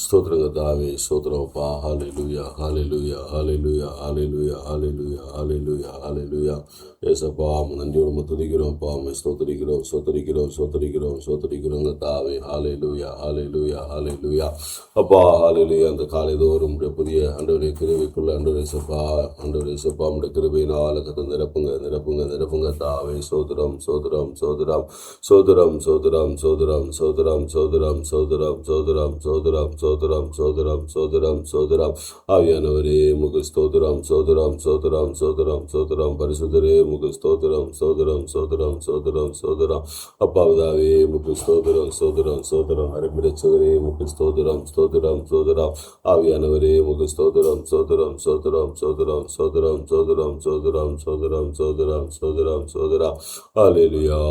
ஸ்தோத்திரங்க தாவே ஸ்தோத்திரப்பா. ஹalleluya ஹalleluya ஹalleluya ஹalleluya ஹalleluya ஹalleluya ஹalleluya. ஏசப்பா நன்றியோடு துதிக்கிறோம்ப்பா, ஸ்தோத்திரிக்கிறோம் ஸ்தோத்திரிக்கிறோம் ஸ்தோத்திரிக்கிறோம் ஸ்தோத்திரிக்கிறோங்க தாவே. ஹalleluya ஹalleluya ஹalleluya. அப்பா ஹalleluya. அந்த காலை தோறும் புதிய ஆண்டவரே கிருபைக்குள்ள ஆண்டவரே சப்பா ஆண்டவரே சப்பா உடைய கிருபையினால் கத்த நிரப்புங்க நிரப்புங்க நிரப்புங்க தாவே. சோதரம் சோதரம் சோதரம் சோதரம் சோதரம் சோதரம் சோதரம் சோதரம் சோதரம் சோதரம் சோதரம் சோதரம் சோதரம் சோதரம் சோதரம். ஆவியானவரே முக ஸ்தோத்திரம் சோதரம் சோதரம் சோதரம் சோதரம். பரிசுத்தரே முக ஸ்தோத்திரம் சோதரம் சோதரம் சோதரம் சோதரம். அப்பாவதாவே முக ஸ்தோத்திரம் சோதரம் சோதரம். அரபிரச்சகரே முக ஸ்தோத்திரம் ஸ்தோத்திரம் சோதரம். ஆவியானவரே முக ஸ்தோத்திரம் சோதரம் சோதரம் சோதரம் சோதரம் சோதரம் சோதரம் சோதரம் சோதரம் சோதரம் சோதரம். ஹல்லேலூயா.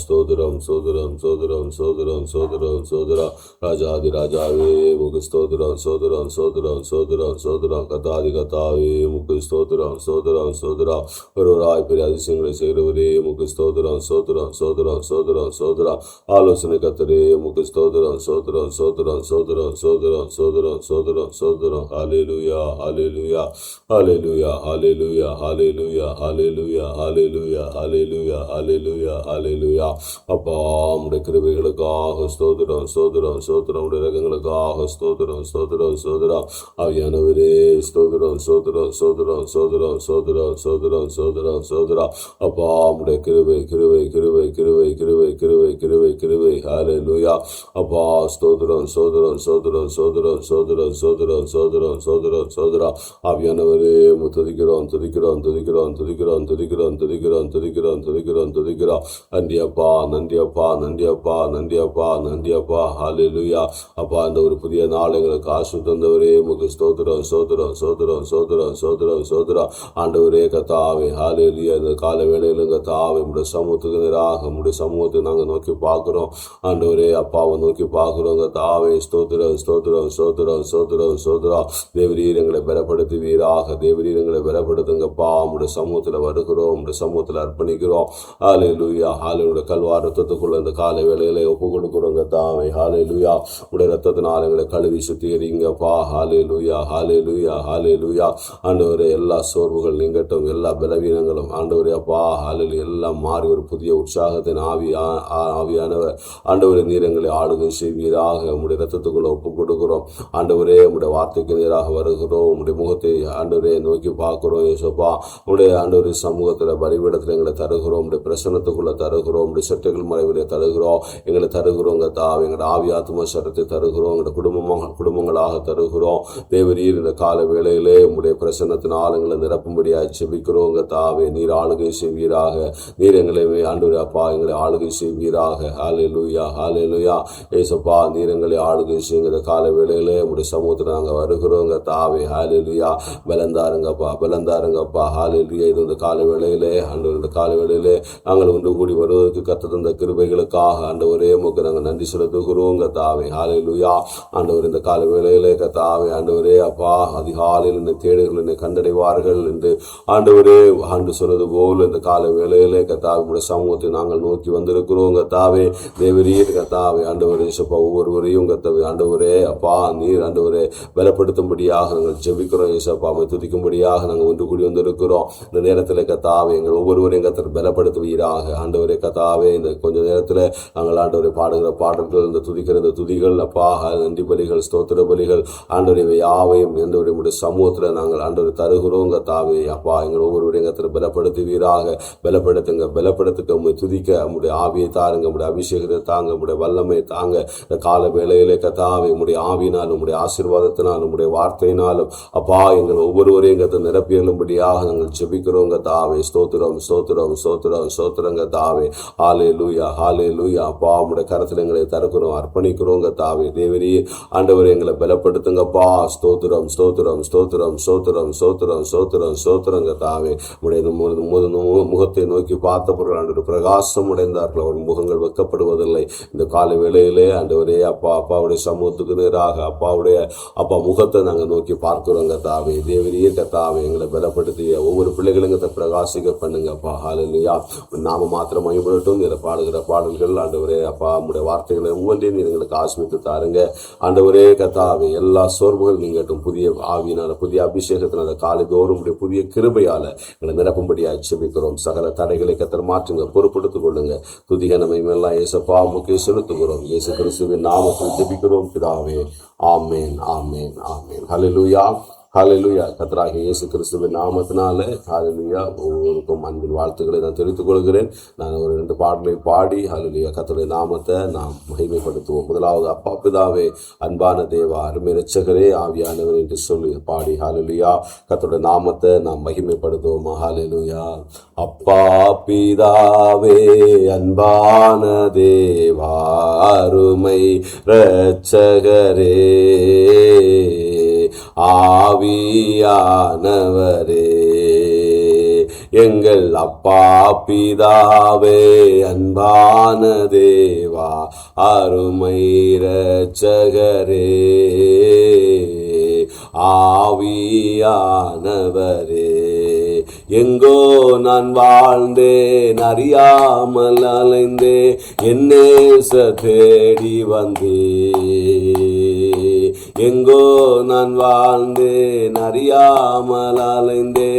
ஸ்தோத்திரம் சோதரம் சோதரம் சோதரம் சோதரம் சோதரம். ராஜாதி ராஜாவே முக ஸ்தோத்திரம் சோதரம் சோதரம் சோதரம் சோதரம். கதாதி கதாவே முக ஸ்தோத்திரம் சோதரம் சோதரம். ஒருவராய் பெரிய அதிசயங்களை செய்கிறவரே முக ஸ்தோத்திரம் சோதரம் சோதரம் சோதரம் சோதரம். ஆலோசனை கத்தரே முக ஸ்தோத்திரம் சோதரம் சோதரம் சோதரம் சோதரம் சோதரம் சோதரம் சோதரம். ஹல்லேலூயா ஹல்லேலூயா ஹல்லேலூயா ஹல்லேலூயா ஹல்லேலூயா ஹல்லேலூயா ஹல்லேலூயா ஹல்லேலூயா ஹல்லேலூயா ஹல்லேலூயா. அப்பா உம்முடைய கிருபைகளுக்காக ஸ்தோத்திரம் ஸ்தோத்திரம் ஸ்தோத்திரம். உடைய ரகங்களுக்காக ஸ்தோத்திரம் ஸ்தோத்திரம் ஸ்தோத்திரம். ஆவியானவரே ஸ்தோத்திரம் ஸ்தோத்திரம் ஸ்தோத்திரம் ஸ்தோத்திரம் ஸ்தோத்திரம் ஸ்தோத்திரம் ஸ்தோத்திரம் ஸ்தோத்திரம். அப்பா உம்முடைய கிருபை கிருபை கிருபை கிருபை கிருபை கிருபை கிருபை கிருபை. ஹல்லேலூயா. அப்பா ஸ்தோத்திரம் ஸ்தோத்திரம் ஸ்தோத்திரம் ஸ்தோத்திரம் ஸ்தோத்திரம் ஸ்தோத்திரம் ஸ்தோத்திரம் ஸ்தோத்திரம் ஸ்தோத்திரம். ஆவியானவரே துதிக்கிறோம் துதிக்கிறோம் துதிக்கிறோம் துதிக்கிறோம் துதிக்கிறோம் துதிக்கிறோம் துதிக்கிறோம் துதிக்கிறோம் துதிக்கிறோம். நன்றி அப்பா நன்றி அப்பா நன்றி அப்பா நன்றி அப்பா நன்றி அப்பா. ஹல்லேலூயா. அப்பா இந்த ஒரு புதிய நாள் எங்களுக்கு ஆசு தந்தவரே முக ஸ்தோத்திரம் ஸ்தோத்திரம் ஸ்தோத்திரம் ஸ்தோத்திரம் ஸ்தோத்திரம் ஸ்தோத்திரம். ஆண்டவரே கத்தாவே ஹல்லேலூயா. இந்த கால வேளையிலும் கத்தாவே உடைய சமூகத்துக்கு நேராக உடைய சமூகத்தை நாங்கள் நோக்கி பார்க்கிறோம். ஆண்டவரே அப்பாவை நோக்கி பார்க்கிறோம் கத்தாவே. ஸ்தோத்திரம் ஸ்தோத்திரம் ஸ்தோத்திரம் ஸ்தோத்திரம் ஸ்தோத்திரம். தேவரீர் எங்களை பலப்படுத்துவீராக. தேவரீர் எங்களை பலப்படுத்துங்கப்பா. உடைய சமூகத்தில் வருகிறோம், உடைய சமூகத்தில் அர்ப்பணிக்கிறோம். ஹல்லேலூயா. ஹல்லேலூயா. கல்வார் ரத்தத்துக்குள்ள இந்த காலை வேளையில ஒப்பு கொடுக்குறோங்க தாவே. ஹல்லேலூயா. உடைய ரத்தத்தினால் எங்களை கழுவி சுத்திகரிங்கப்பா. ஹல்லேலூயா ஹல்லேலூயா ஹல்லேலூயா. ஆண்டவரே எல்லா சோர்வுகள் நீங்கட்டும், எல்லா பலவீனங்களும் ஆண்டவரே அப்பா ஹல்லேலூயா எல்லாம் மாறி ஒரு புதிய உற்சாகத்தின் ஆவியானவர் ஆண்டவரே நீர் எங்களை ஆளுகை செய்வீராக. உடைய ரத்தத்துக்குள்ள ஒப்பு கொடுக்கிறோம் ஆண்டவரே. உடைய வார்த்தைக்கு நேராக வருகிறோம். உடைய முகத்தை ஆண்டவரே நோக்கி பார்க்கிறோம். ஏசப்பா உடைய ஆண்டவரே சமூகத்தில் பரிவிடத்தில் எங்களை தருகிறோம். உடைய பிரசனத்துக்குள்ள தருகிறோம். உடைய சட்டைகள் மறைவிலே தருகிறோம். எங்களை தருகிறோங்க தாவே. எங்களோட ஆவி ஆத்ம சரத்தை தருகிறோம். எங்களோட குடும்பங்களாக தருகிறோம். தேவரீர் இந்த கால வேளையிலே உடைய பிரசன்னத்தினால் எங்களை நிரப்பும்படியாக செபிக்கிறோங்க தாவே. நீர் ஆளுகை செய்வீராக. நீர் எங்களை ஆண்டவரே அப்பா எங்களை ஆளுகை செய்வீராக. ஹல்லேலூயா ஹல்லேலூயா. ஏசப்பா நீர் எங்களை ஆளுகை செய்யுங்க கால வேளையிலே உடைய சமூகத்தில் நாங்கள் வருகிறோங்க தாவே. ஹல்லேலூயா. பலந்தாருங்கப்பா பலந்தாருங்கப்பா. ஹல்லேலூயா. இது இந்த கால வேளையிலே ஆண்டவர் இந்த கால வேளையிலே நாங்கள் ஒன்று கூடி வருவதற்கு கத்த தந்த கிருபைகளுக்காக ஆண்டவரே உமக்கு நாங்கள் நன்றி செலுத்துகிறோங்க தாவே. ஹல்லேலூயா. ஆண்டவர் இந்த கால வேளையிலே கத்தாவே ஆண்டவரே அப்பா அதிகாலையில் என்னை தேடுகள் என்னை கண்டடைவார்கள் என்று ஆண்டவரே ஆண்டு சொன்னது போல் இந்த கால வேளையிலே கத்தாவுடைய சமூகத்தை நாங்கள் நோக்கி வந்திருக்கிறோம் கத்தாவே. தேவரீர் கத்தாவே ஆண்டவரே சப்பா ஒவ்வொருவரையும் கத்தாவே ஆண்டவரே அப்பா நீர் ஆண்டவரே பலப்படுத்தும்படியாக நாங்கள் ஜெபிக்கிறோம். ஏசப்பாவை துதிக்கும்படியாக நாங்கள் ஒன்று கூடி வந்திருக்கிறோம். இந்த நேரத்தில் கத்தாவே எங்கள் ஒவ்வொருவரையும் கத்தர் பலப்படுத்துவீராக. ஆண்டவரே கத்தாவே இந்த கொஞ்ச நேரத்தில் நாங்கள் ஆண்டவரை பாடுகிற பாடல்கள் இந்த துதிக்கிற இந்த துதிகள் அப்பா நன்றி பலிகள் ஸ்தோத்திர பலிகள் ஆண்டவரை யாவையும் எந்தவரையும் சமூகத்தில் நாங்கள் ஆண்டவரை தருகிறோம் கத்தாவே. அப்பா எங்கள் ஒவ்வொருவரையும் கத்தர் பலப்படுத்துவீராக. பலப்படுத்துங்க பலப்படுத்துக்க துதிக்க உங்களுடைய ஆவியை தாருங்க. உங்களுடைய அபிஷேகத்தை தாங்க. உங்களுடைய வல்லமை தாங்க. இந்த கால வேளையிலே கத்தாவே உங்களுடைய ஆவியினாலும் உங்களுடைய ஆசீர்வாதத்தினாலும் உங்களுடைய வார்த்தையினாலும் அப்பா எங்கள் ஒவ்வொருவரையும் கத்த நிரப்பியலும்படியாக நாங்கள் ஜெபிக்கிறோம் கத்தாவே. ஸ்தோத்திரம் ஸ்தோத்திரம் ஸ்தோத்திரம் ஸ்தோத்திரங்க தாவே. ஹல்லேலூயா ஹல்லேலூயா. அப்பா உங்களுடைய கரத்தில் எங்களை தருக்கிறோம் அர்ப்பணிக்கிறோம் கத்தாவே. தேவரீ ஆண்டவரை எங்களை பலப்படுத்துங்கப்பா. ஸ்தோத்திரம் ஸ்தோத்திரம் ஸ்தோத்திரம் ஸ்தோத்திரம் ஸ்தோத்திரம் ஸ்தோத்திரம் ஸ்தோத்திரங்க தாவே. உடைய முகத்தை நோக்கி பார்த்தவர்கள் ஆண்டவர் பிரகாசம் உடைந்தார்கள். அவர் முகங்கள் வைக்கப்படுவதில்லை. இந்த கால வேளையிலே ஆண்டவரே அப்பா அப்பாவுடைய சமூகத்துக்கு நேராக அப்பாவுடைய அப்பா முகத்தை நாங்கள் நோக்கி பார்க்கிறோம் கத்தாவே. தேவரீர் கத்தாவே எங்களை பலப்படுத்திய ஒவ்வொரு பிள்ளைகளும் பிரகாசிக்க பண்ணுங்கப்பா. ஹல்லேலூயா. நாம மாத்திரம் மகிமைப்படட்டும். இதில் பாடுகிற பாடல்கள் ஆண்டவரே அப்பா உங்களுடைய வார்த்தைகளை ஒவ்வொன்றையும் எங்களுக்கு ஆஸ்மித்து தாருங்க. ஆண்டவரே கர்த்தாவே, எல்லா சோர்வுகள் நீங்கட்டும். புதிய ஆவியினால, புதிய அபிஷேகத்தினால, காலைதோறும் புதிய கிருபையால எங்களை நிரப்பும்படியாக ஜெபிக்கிறோம். சகல தடைகளை கர்த்தர் மாற்றுங்க, பொறுப்படுத்திக் கொள்ளுங்க. துதிக நன்மையெல்லாம் இயேசப்பா உமக்கு செலுத்துகிறோம். இயேசு கிறிஸ்துவின் நாமத்தில் ஜெபிக்கிறோம் பிதாவே. ஆமேன், ஆமேன், ஆமேன். ஹல்லேலூயா, ஹல்லேலூயா. கர்த்தராகிய இயேசு கிறிஸ்துவின் நாமத்தினால ஹல்லேலூயா ஒவ்வொருக்கும் அன்பின் வாழ்த்துக்களை நான் தெரிவித்துக் கொள்கிறேன். நான் ஒரு 2 பாடலை பாடி ஹல்லேலூயா கர்த்தருடைய நாமத்தை நாம் மகிமைப்படுத்துவோம். முதலாவது, அப்பா பிதாவே, அன்பான தேவா, அருமை இரட்சகரே, ஆவியானவர் என்று சொல்லி பாடி ஹல்லேலூயா கர்த்தருடைய நாமத்தை நாம் மகிமைப்படுத்துவோம். ஹல்லேலூயா. அப்பா பிதாவே, அன்பான தேவா, அருமை இரட்சகரே, ஆவியானவரே, எங்கள் அப்பா பிதாவே, அன்பான தேவா, அருமை இரட்சகரே, ஆவியானவரே, எங்கோ நான் வாழ்ந்தேன், அறியாமல் அலைந்தே, என் நேச தேடி வந்தே. எங்கோ நான் வாழ்ந்தேன், அறியாமல் அலைந்தே,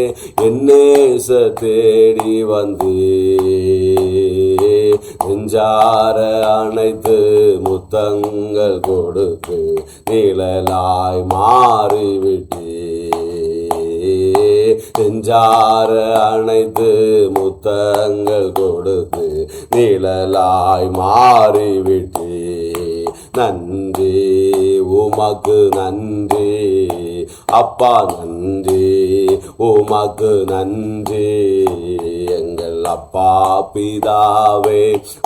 என் நேச தேடி வந்தே. நெஞ்சார அணைத்து முத்தங்கள் கொடுத்து நிழலாய் மாறிவிட்டே. நெஞ்சார அணைத்து முத்தங்கள் கொடுத்து நிழலாய் மாறிவிட்டே. நன்றி உமக்கு நன்றி அப்பா, நன்றி உமக்கு நன்றி. எங்கள் அப்பா பிதாவே,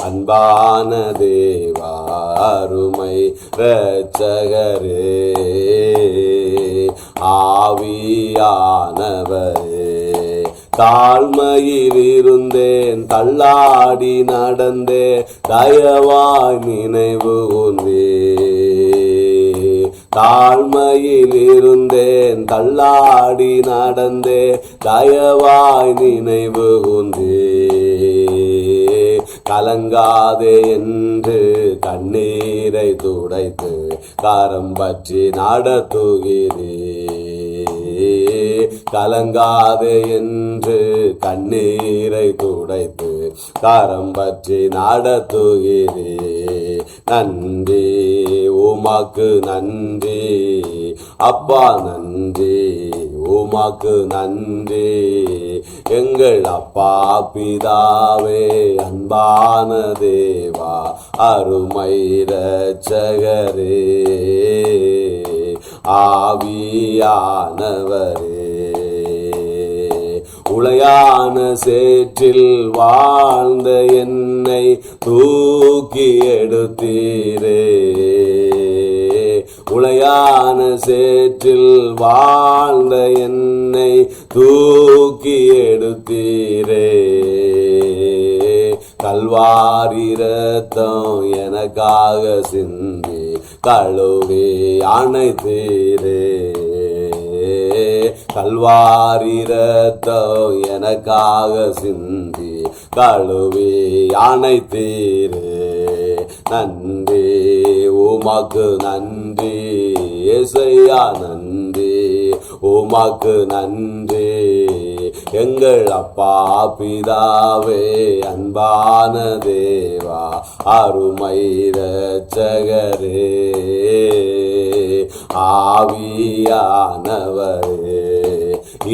அன்பான தேவா, அருமை இரட்சகரே, ஆவியானவரே, தாழ்மையில் இருந்தேன், தள்ளாடி நடந்தே, தயவாய் நினைவு கூர்ந்தே. தாழ்மையில் இருந்தேன், தள்ளாடி நடந்தே, தயவாய் நினைவு கூர்ந்தே. கலங்காதே என்று கண்ணீரை துடைத்து கரம் பற்றி நடத்துகிறே. கலங்காதே என்று கண்ணீரை துடைத்து கரம் பற்றி நடத்துகிறே. நன்றி உமக்கு நன்றி அப்பா, நன்றி உமக்கு நன்றி. எங்கள் அப்பா பிதாவே, அன்பான தேவா, அருமை இரட்சகரே, ஆவியானவரே, உளையான சேற்றில் வாழ்ந்த என்னை தூக்கி எடுத்தீரே. உளையான சேற்றில் வாழ்ந்த என்னை தூக்கி எடுத்தீரே. கல்வாரி இரத்தம் எனக்காக சிந்தி கழுவி அணைத்தீரே. கல்வாரி இரத்தம் எனக்காக சிந்தி கழுவி அணைத்தீரே. நன்றி உமக்கு நன்றி ஏசையா, நன்றி உமக்கு நன்றி. எங்கள் அப்பா பிதாவே, அன்பான தேவா, அருமை இரட்சகரே, ஆவியானவரே,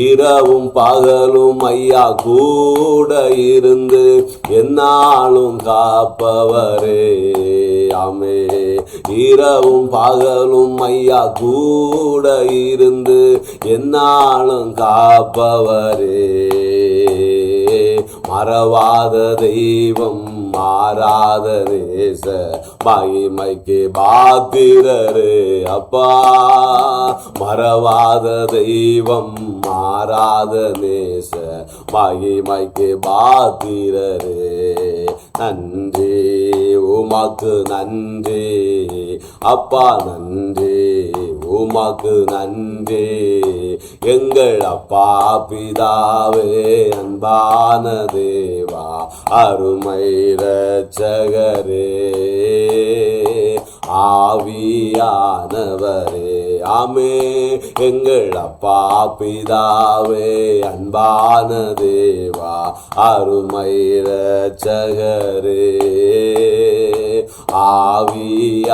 இரவும் பகலும் ஐயா கூட இருந்து என்னாலும் காப்பவரே. ஆமே. இரவும் பகலும் ஐயா கூட இருந்து என்னாலும் காப்பவரே. மறவாத தெய்வம், மாறாத நேச, மகிமைக்கு பாத்திரரே அப்பா. மறவாத தெய்வம், மாறாத நேச, மகிமைக்கு பாத்திரரே. நன்றி உமக்கு நன்றி அப்பா, நன்றி உமக்கு நன்றி. எங்கள் அப்பா பிதாவே, அன்பான தேவா, அருமை இரட்சகரே, ஆவியானவரே. ஆமே. எங்கள் அப்பா பிதாவே, அன்பான தேவா, அருமை இரட்சகரே, ஆவியானவரே.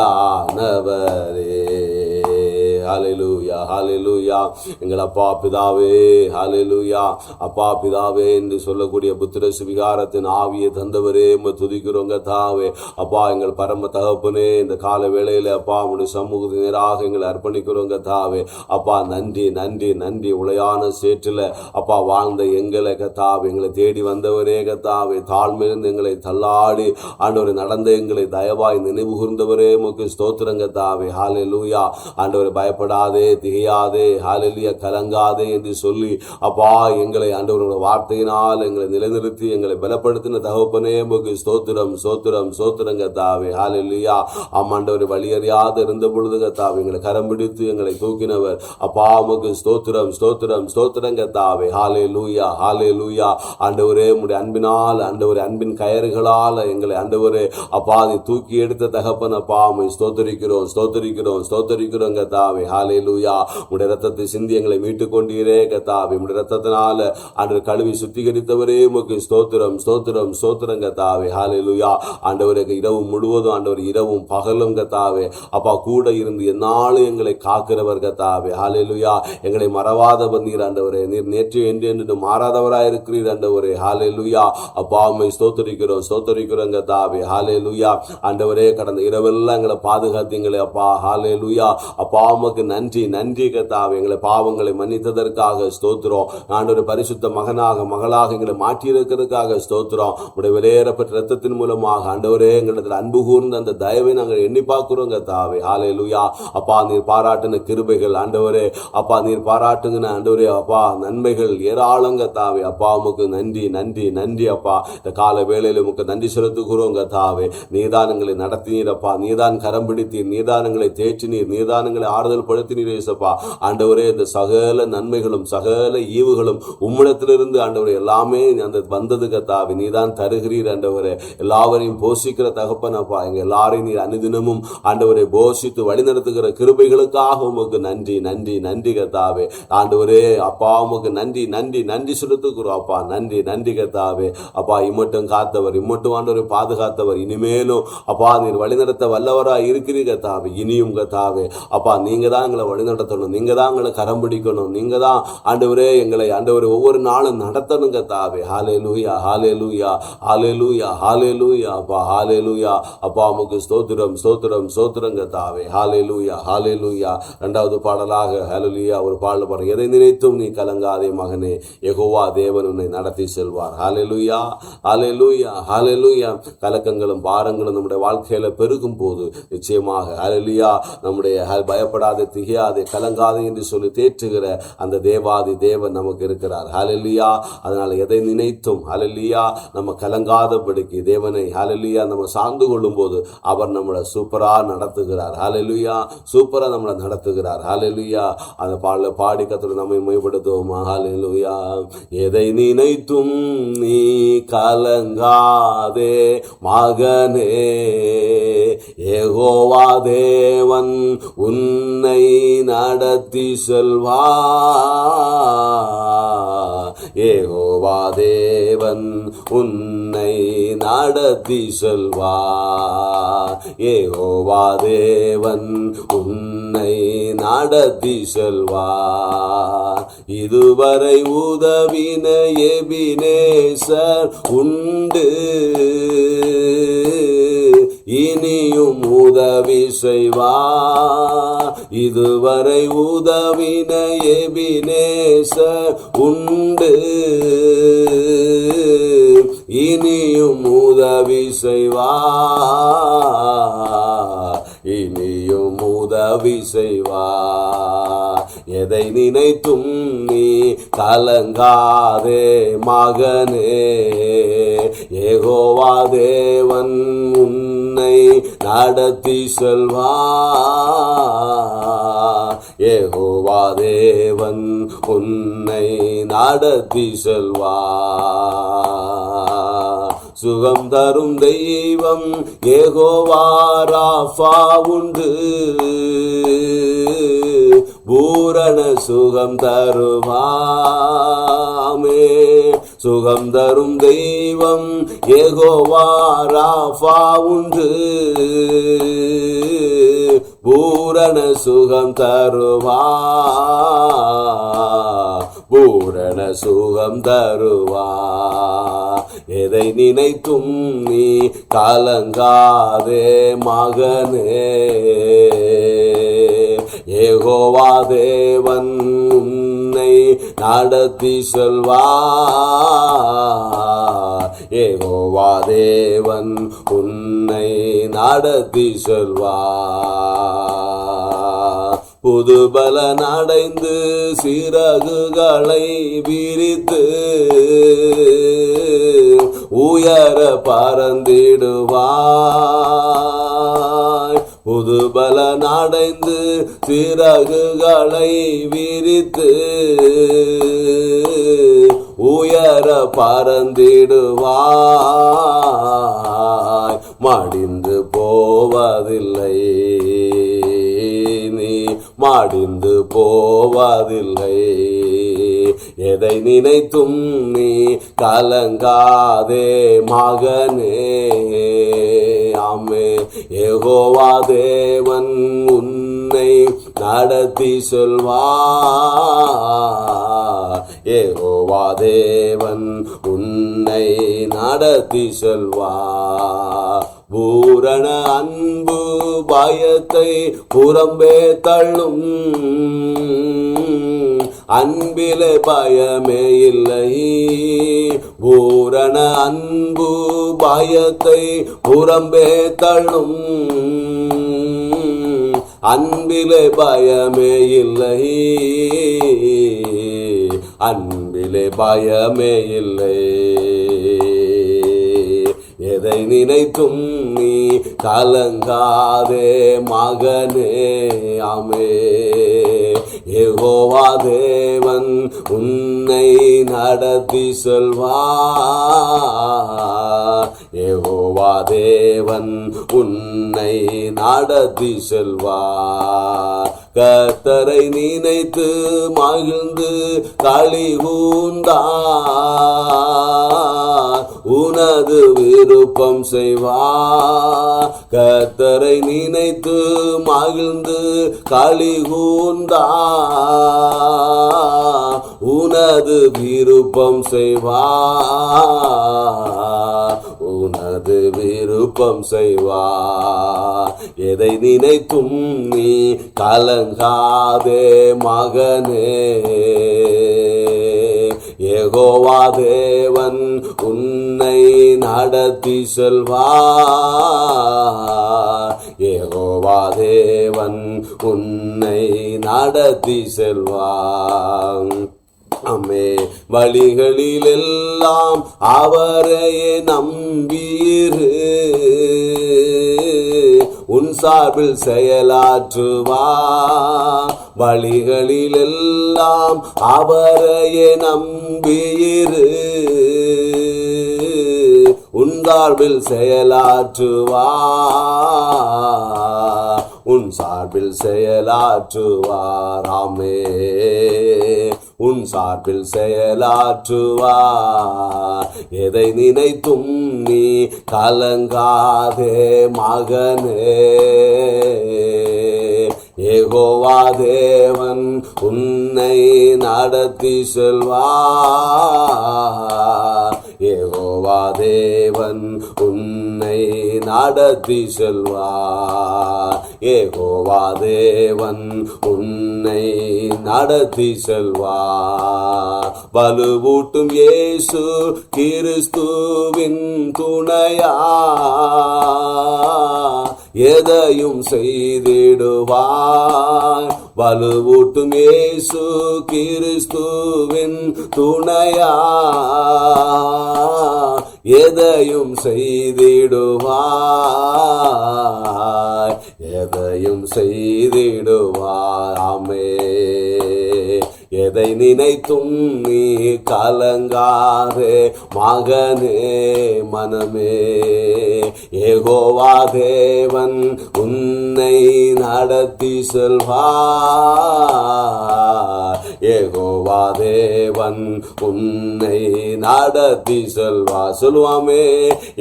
ஹல்லேலூயா, ஹல்லேலூயா. எங்கள் அப்பா பிதாவே, ஹல்லேலூயா. அப்பா பிதாவே என்று சொல்லக்கூடிய புத்திர சுவிகாரத்தின் ஆவியை தந்தவரே, துதிக்கிறோங்க தாவே. அப்பா எங்கள் பரம தகப்பனே, இந்த கால வேளையில அப்பா உடைய சமூகத்தின் நேராக எங்களை அர்ப்பணிக்கிறோங்க தாவே. அப்பா நன்றி, நன்றி, நன்றி. உளையான சேற்றில் அப்பா வாழ்ந்த எங்களை கத்தாவே, எங்களை தேடி வந்தவரே கத்தாவே, தாழ்மையிலிருந்து எங்களை தள்ளாடி ஆண்டவரை நடந்த எங்களை தயவாய் நினைவு கூர்ந்தவரே, உமக்கு ஸ்தோத்திரங்க தாவே. ஹல்லேலூயா. ஆண்டவரை பயப்படாதே, திகையாதே, ஹல்லேலூயா, கலங்காதே என்று சொல்லி அப்பா எங்களை ஆண்டவருடைய வார்த்தையினால் எங்களை நிலைநிறுத்தி எங்களை பலப்படுத்தின தகப்பனே, உமக்கு ஸ்தோத்திரம், ஸ்தோத்திரம், ஸ்தோத்திரங்க தாவே. ஹல்லேலூயா. ஆமாண்டவரை வழியறியாத இருந்த பொழுது கத்தாவே எங்களை கரம் பிடித்து எங்களை தூக்கினவர் அப்பா, உமக்கு ஸ்தோத்திரம், ஸ்தோத்திரம், ஸ்தோத்திரங்க தாவே. ஹல்லேலூயா, ஹல்லேலூயா. ஆண்டவரே உம்முடைய அன்பினால், ஆண்டவரே அன்பின் கயறுகளால் எங்களை ஆண்டவரே அப்பா அதை தூக்கி எடுத்த தகப்பன் அப்பா, உம்மை ஸ்தோத்திரிக்கிறோம், ஸ்தோத்திரிக்கிறோம், ஸ்தோத்திரிக்கிறோம் கத்தாவே. ஹல்லேலூயா. உம்முடைய ரத்தத்தை சிந்தி எங்களை மீட்டுக் கொண்டீரே கத்தாவே. உம்முடைய ரத்தத்தினால ஆண்டவர் கழுவி சுத்திகரித்தவரே, உமக்கு ஸ்தோத்திரம், ஸ்தோத்திரம், ஸ்தோத்திரம் கத்தாவே. ஹல்லேலூயா. ஆண்டவரே இரவு முழுவதும் ஆண்டவர் இரவும் பகலும் கத்தாவே அப்பா கூட இருந்து என்னாலும் எங்களை காக்கிறவர் கத்தாவே. ஹல்லேலூயா. எங்களை மறவாதவர் நீர் ஆண்டவரே. நீர் நேற்று என்று மாறாதவராய் இருக்கிறீர் ஆண்டவரே. ஹல்லேலூயா. அப்பா உம்மை ஸ்தோத்திரிக்கிறோம், ஸ்தோத்திரிக்கிறோம் கத்தாவே. ஹல்லேலூயா. ஆண்டவரே கடந்த இரவெல்லாம் எங்களை பாதுகாத்தீங்களே அப்பா. ஹல்லேலூயா. அப்பா உமக்கு நன்றி, நன்றி கத்தாவே. எங்களை பாவங்களை மன்னித்ததற்காக ஸ்தோத்திரம். ஆண்டவரே பரிசுத்த மகனாக மகளாக எங்களை மாற்றியிருக்கிறதுக்காக ஸ்தோத்திரம். உடைய விலையேறப்பட்ட ரத்தத்தின் மூலமாக ஆண்டவரே எங்களிடத்தில் அன்பு கூர்ந்த அந்த தயவை நாங்கள் எண்ணி பார்க்கிறோம் கத்தாவே. ஹல்லேலூயா. அப்பா நீர் பாராட்டின கிருபைகள் ஆண்டவரே, அப்பா நீர் பாராட்டுங்க ஆண்டவரே அப்பா நன்மைகள் ஏராளம் கத்தாவே. அப்பா உமக்கு நன்றி, நன்றி, நன்றி அப்பா. இந்த கால வேளையில் உமக்கு நன்றி செலுத்துகிறோம் கத்தாவே. நீதானங்களை நடத்தினீரப்பா, நீதான் கரம் பிடித்தீர், நீதானங்களை தேற்றினீர், நீதானங்களை ஆறுதல் படுத்தினீர் ஏசப்பா. ஆண்டவரே இந்த சகல நன்மைகளும் சகல ஈவுகளும் உம்மிடத்திலிருந்து ஆண்டவரே எல்லாமே அந்த வந்தது கத்தாவே. நீதான் தருகிறீர் ஆண்டவரே, எல்லாவரையும் போஷிக்கிற தகப்பன் அப்பா. எங்க எல்லாரையும் நீர் அனுதினமும் ஆண்டவரை போஷித்து வழிநடத்துகிற கிருபைகளுக்காக உமக்கு நன்றி, நன்றி, நன்றி கத்தாவே. ஆண்டவரே அப்பா உமக்கு நன்றி, நன்றி, நன்றி செலுத்துகிறோம் அப்பா. நன்றி, நன்றி கத்தாவே. அப்பா இம்மட்டும் காத்தவர், இம்மட்டும் ஆண்டவரை பாதுகாத்தவர், இனிமேலும் அப்பா நீர் வழிநடத்த வல்லவராக இருக்கிறீர் கத்தாவே. இனியும் கத்தாவே அப்பா நீங்க தான் எங்களை வழிநடத்தணும், நீங்க தான் எங்களை கரம் பிடிக்கணும், நீங்க தான் ஆண்டவரே எங்களை ஆண்டவரை ஒவ்வொரு நாளும் நடத்தணும் கத்தாவே. ஹல்லேலூயா, ஹல்லேலூயா, ஹல்லேலூயா, ஹல்லேலூயா அப்பா. ஹல்லேலூயா. அப்பா உமக்கு ஸ்தோத்திரம், ஸ்தோத்திரம், ஸ்தோத்திரம் கத்தாவே. ஹல்லேலூயா, ஹல்லேலூயா. இரண்டாவது பாடலாக ஹல்லேலூயா ஒரு பாடல் பாடுற. எதை நினைத்தும் நீ கலங்காதே மகனே, யெகோவா தேவன் உன்னை நடத்தி செல்வார். ஹல்லேலூயா, ஹல்லேலூயா, ஹல்லேலூயா. கலக்கங்களும் பாரங்களும் நம்முடைய வாழ்க்கையில பெருகும் போது நிச்சயமாக ஹல்லேலூயா நம்முடைய பயப்படாதே, திகையாதே, கலங்காதே என்று சொல்லி தேற்றுகிற அந்த தேவாதி தேவன் நமக்கு இருக்கிறார். ஹல்லேலூயா. அதனால எதை நினைத்தும் ஹல்லேலூயா நம்ம கலங்காதபடிக்கு தேவனை ஹல்லேலூயா நம்ம சார்ந்து கொள்ளும் போது அவர் நம்மளை சூப்பரா நடத்துகிறார். ஹல்லேலூயா. சூப்பரா நம்மளை நடத்துகிறார். ஹல்லேலூயா. அந்த பாடல பாடி கர்த்தர் நம்மை மேம்படுத்துவோமா. ஹல்லேலூயா. எதை நினைத்தும் நீ கலங்காதே மகனே, யெகோவா தேவன் உன்னை நடத்தி செல்வார். யெகோவா தேவன் உன்னை நடத்தி செல்வார். யெகோவா தேவன் உன்னை நடத்தி செல்வார். இதுவரை உதவின எபினேசர் உண்டு, இனியும் உதவி செய்வார். இதுவரை உதவின எபினேசர் உண்டு, இனியும் உதவி செய்வார். இனியும் உதவி செய்வார். எதை நினைத்தும் நீ கலங்காதே மகனே, யெகோவா தேவன் உன்னை நடத்தி செல்வார். யெகோவா தேவன் உன்னை நடத்தி செல்வார். சுகம் தரும் தெய்வம் யெகோவா ராஃபா உண்டு. பூரண சுகம் தருவாமே. சுகம் தரும் தெய்வம் யெகோவா ராஃபா உண்டு. பூரண சுகம் தருவா. பூரண சுகம் தருவா. எதை நினைத்தும் நீ கலங்காதே மகனே. யெகோவா தேவன் உன்னை நடத்தி செல்வார். யெகோவா தேவன் உன்னை நடத்தி செல்வார். புதுபலன் அடைந்து சிறகுகளை விரித்து உயர பறந்திடுவாய். புதுபலன் அடைந்து சிறகுகளை விரித்து உயர பறந்திடுவாய். மடிந்து போவதில்லை, நீ மடிந்து போவதில்லை. எதை நினைத்தும் நீ கலங்காதே மகனே. ஆமே. யெகோவா தேவன் உன்னை நடத்தி செல்வார். யெகோவா தேவன் உன்னை நடத்தி செல்வார். பூரண அன்பு பயத்தை புறம்பே தள்ளும். அன்பிலே பயமே இல்லை. பூரண அன்பு பயத்தை புறம்பே தள்ளும். அன்பிலே பயமே இல்லை. அன்பிலே பயமே இல்லை. எதை நினைத்தும் நீ கலங்காதே மகனே. ஆமே. யெகோவா தேவன் உன்னை நடத்தி செல்வார். யெகோவா தேவன் உன்னை நடத்தி செல்வார். கர்த்தரை நினைத்து மகிழ்ந்து களி கூர்ந்தார். உனது விருப்பம் செய்வார். கர்த்தரை நினைத்து மகிழ்ந்து களி கூர்ந்தார். உனது விருப்பம் செய்வார். உனது விருப்பம் செய்வார். எதை நினைத்தும் நீ கலங்காதே மகனே. யெகோவா தேவன் உன்னை நடத்தி செல்வார். யெகோவா தேவன் உன்னை நடத்தி செல்வார். அம்மே. வழிகளில் எல்லாம் அவரையே நம்பீரு. உன் சார்பில் செயலாற்றுவார். வழிகளில் எல்லாம் அவரையே நம்பீரு. உன் சார்பில் செயலாற்றுவார். உன் சார்பில் செயலாற்றுவார். ஆமே. உன் சார்பில் செயலாற்றுவார். எதை நினைத்தும் நீ கலங்காதே மகனே. யெகோவா தேவன் உன்னை நடத்தி செல்வார். யெகோவா தேவன் உன்னை நடத்தி செல்வார். யெகோவா தேவன் உன்னை நடத்தி செல்வார். வலுவூட்டும் இயேசு கிறிஸ்துவின் துணையா எதையும் செய்திடுவார். வலுவூட்டும் இயேசு கிறிஸ்துவின் துணையா எதையும் செய்திடுவார். எதையும் செய்திடுவார். ஆமே. எதை நினைத்தும் நீ கலங்காதே மகனே மனமே. யெகோவா தேவன் உன்னை நடத்தி செல்வார். யெகோவா தேவன் உன்னை நடத்தி செல்வார். சொல்லுவாமே,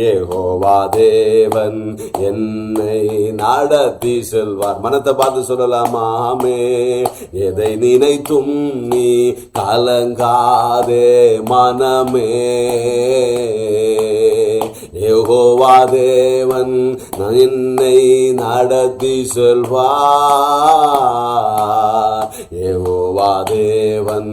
யெகோவா தேவன் என்னை நடத்தி செல்வார். மனத்தை பார்த்து சொல்லலாமாமே. எதை நினைத்தும் நீ கலங்காதே மனமே. யெகோவா தேவன் என்னை நடத்தி செல்வார். யெகோவா தேவன்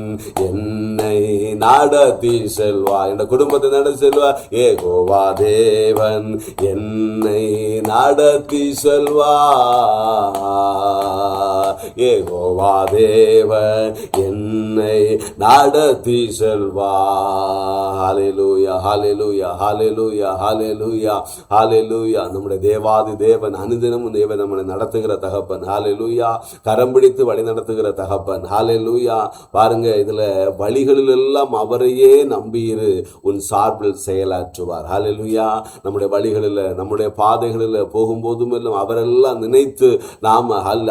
என்னை நடத்தி செல்வார். என் குடும்பத்தை நடத்தி செல்வார். யெகோவா தேவன் என்னை நடத்தி செல்வார். யெகோவா தேவன் என்னை நடத்தி செல்வார். ஹல்லேலூயா, ஹல்லேலூயா, ஹல்லேலூயா, ஹல்லேலூயா, ஹல்லேலூயா. நம்முடைய தேவாதி தேவன் அனுதினமும் தேவன் நம்மளை நடத்துகிற தகப்பன். ஹல்லேலூயா. கரம் பிடித்து வழி நடத்துகிற தகப்பன். ஹல்லேலூயா. பாருங்க, இதுல வழிகளில் எல்லாம் அவரையே நம்பியிரு, உன் சார்பில் செயலாற்றுவார். ஹல்லேலூயா. நம்முடைய வழிகளில் நம்முடைய பாதைகளில் போகும்போதும் எல்லாம் அவரெல்லாம் நினைத்து நாம்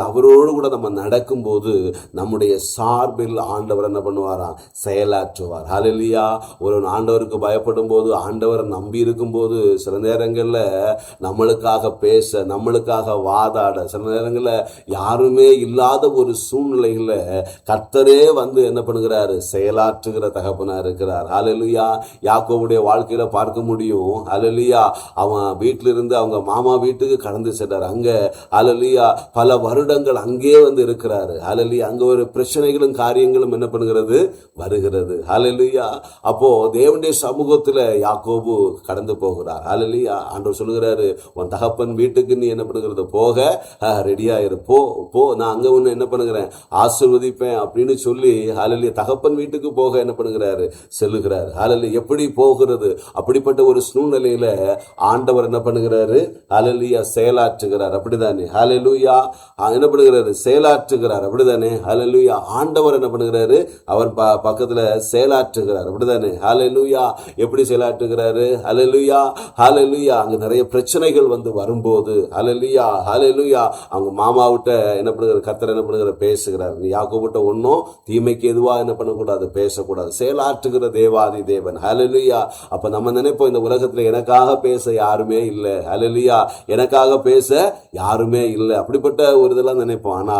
அவரோடு கூட நம்ம நடக்கும்போது நம்முடைய சார்பில் ஆண்டவர் என்ன பண்ணுவாராம்? செயலாற்றுவார். ஹல்லேலூயா. ஒரு ஆண்டவருக்கு பயப்படும் போது, ஆண்டவரை நம்பி இருக்கும் போது, சில நேரங்களில் நம்மளுக்காக பேச, நம்மளுக்காக வாதாட, சில நேரங்களில் யாருமே இல்லாத ஒரு சூழ்நிலையில் கர்த்தரே வந்து என்ன பண்ணுகிறாரு? செயலாற்றுகிற தகப்பனா இருக்கிறார். ஹல்லேலூயா. யாக்கோபுடைய வாழ்க்கையில பார்க்க முடியும். ஹல்லேலூயா. அவன் வீட்டிலிருந்து அவங்க மாமா வீட்டுக்கு கடந்து சென்றார். அங்க ஹல்லேலூயா பல வருடங்கள் அங்கே வந்து இருக்கிறாரு. ஹல்லேலூயா. அங்க ஒரு பிரச்சனைகளும் காரியங்களும் என்ன பண்ணுகிறது? வருகிறது. ஹல்லேலூயா. அப்போ தேவனுடைய சமூகத்துல யாக்கோபு கடந்து போகிறார். ஹல்லேலூயா. ஆண்டவர் சொல்லுகிறாரு, உன் தகப்பன் வீட்டுக்கு நீ என்ன பண்ணுகிறது? போக ரெடியா இரு. போ, நான் அங்க ஒண்ணு என்ன பண்ணுகிறேன்? ஆசீர்வதிப்பேன் அப்படின்னு சொல்லி ஹல்லேலூயா தகப்பன் வீட்டுக்கு போக என்ன பண்ணுகிறாரு? செல்லுகிறார். ஹல்லேலூயா. எப்படி போகிறது? அப்படிப்பட்ட ஒரு சூழ்நிலையில ஆண்டவர் என்ன பண்ணுகிறாரு? ஹல்லேலூயா செயலாற்றுகிறார். அப்படிதானே? ஹல்லேலூயா. என்ன பண்ணுகிறாரு? செயலாற்றுகிறார். அப்படிதானே? ஹல்லேலூயா. ஆண்டவர் என்ன பண்ணுகிறாரு? அவர் பக்கத்துல செயலாற்றுகிறார். அப்படிதானே? ஹல்லேலூயா. எப்படி செயலாற்றுகிறாரு? ஹல்லேலூயா, ஹல்லேலூயா. அங்க நிறைய பிரச்சனைகள் வந்து வரும்போது ஹல்லேலூயா, ஹல்லேலூயா அவங்க மாமாவிட்ட என்ன பண்ணுகிறார்? கர்த்தர் என்ன பண்ணுகிறார்? பேசுகிறார். நீ யாக்கோபுட்ட ஒன்னும் தீமைக்கு எதுவா என்ன பண்ணக்கூடாது? பேசக்கூடாது. செயலாற்றுகிற தேவாதி தேவன். ஹல்லேலூயா. அப்ப நம்ம நினைப்போம், இந்த உலகத்துல எனக்காக பேச யாருமே இல்லை. ஹல்லேலூயா. எனக்காக பேச யாருமே இல்லை. அப்படிப்பட்ட ஒரு இதெல்லாம் நினைப்போம். ஆனா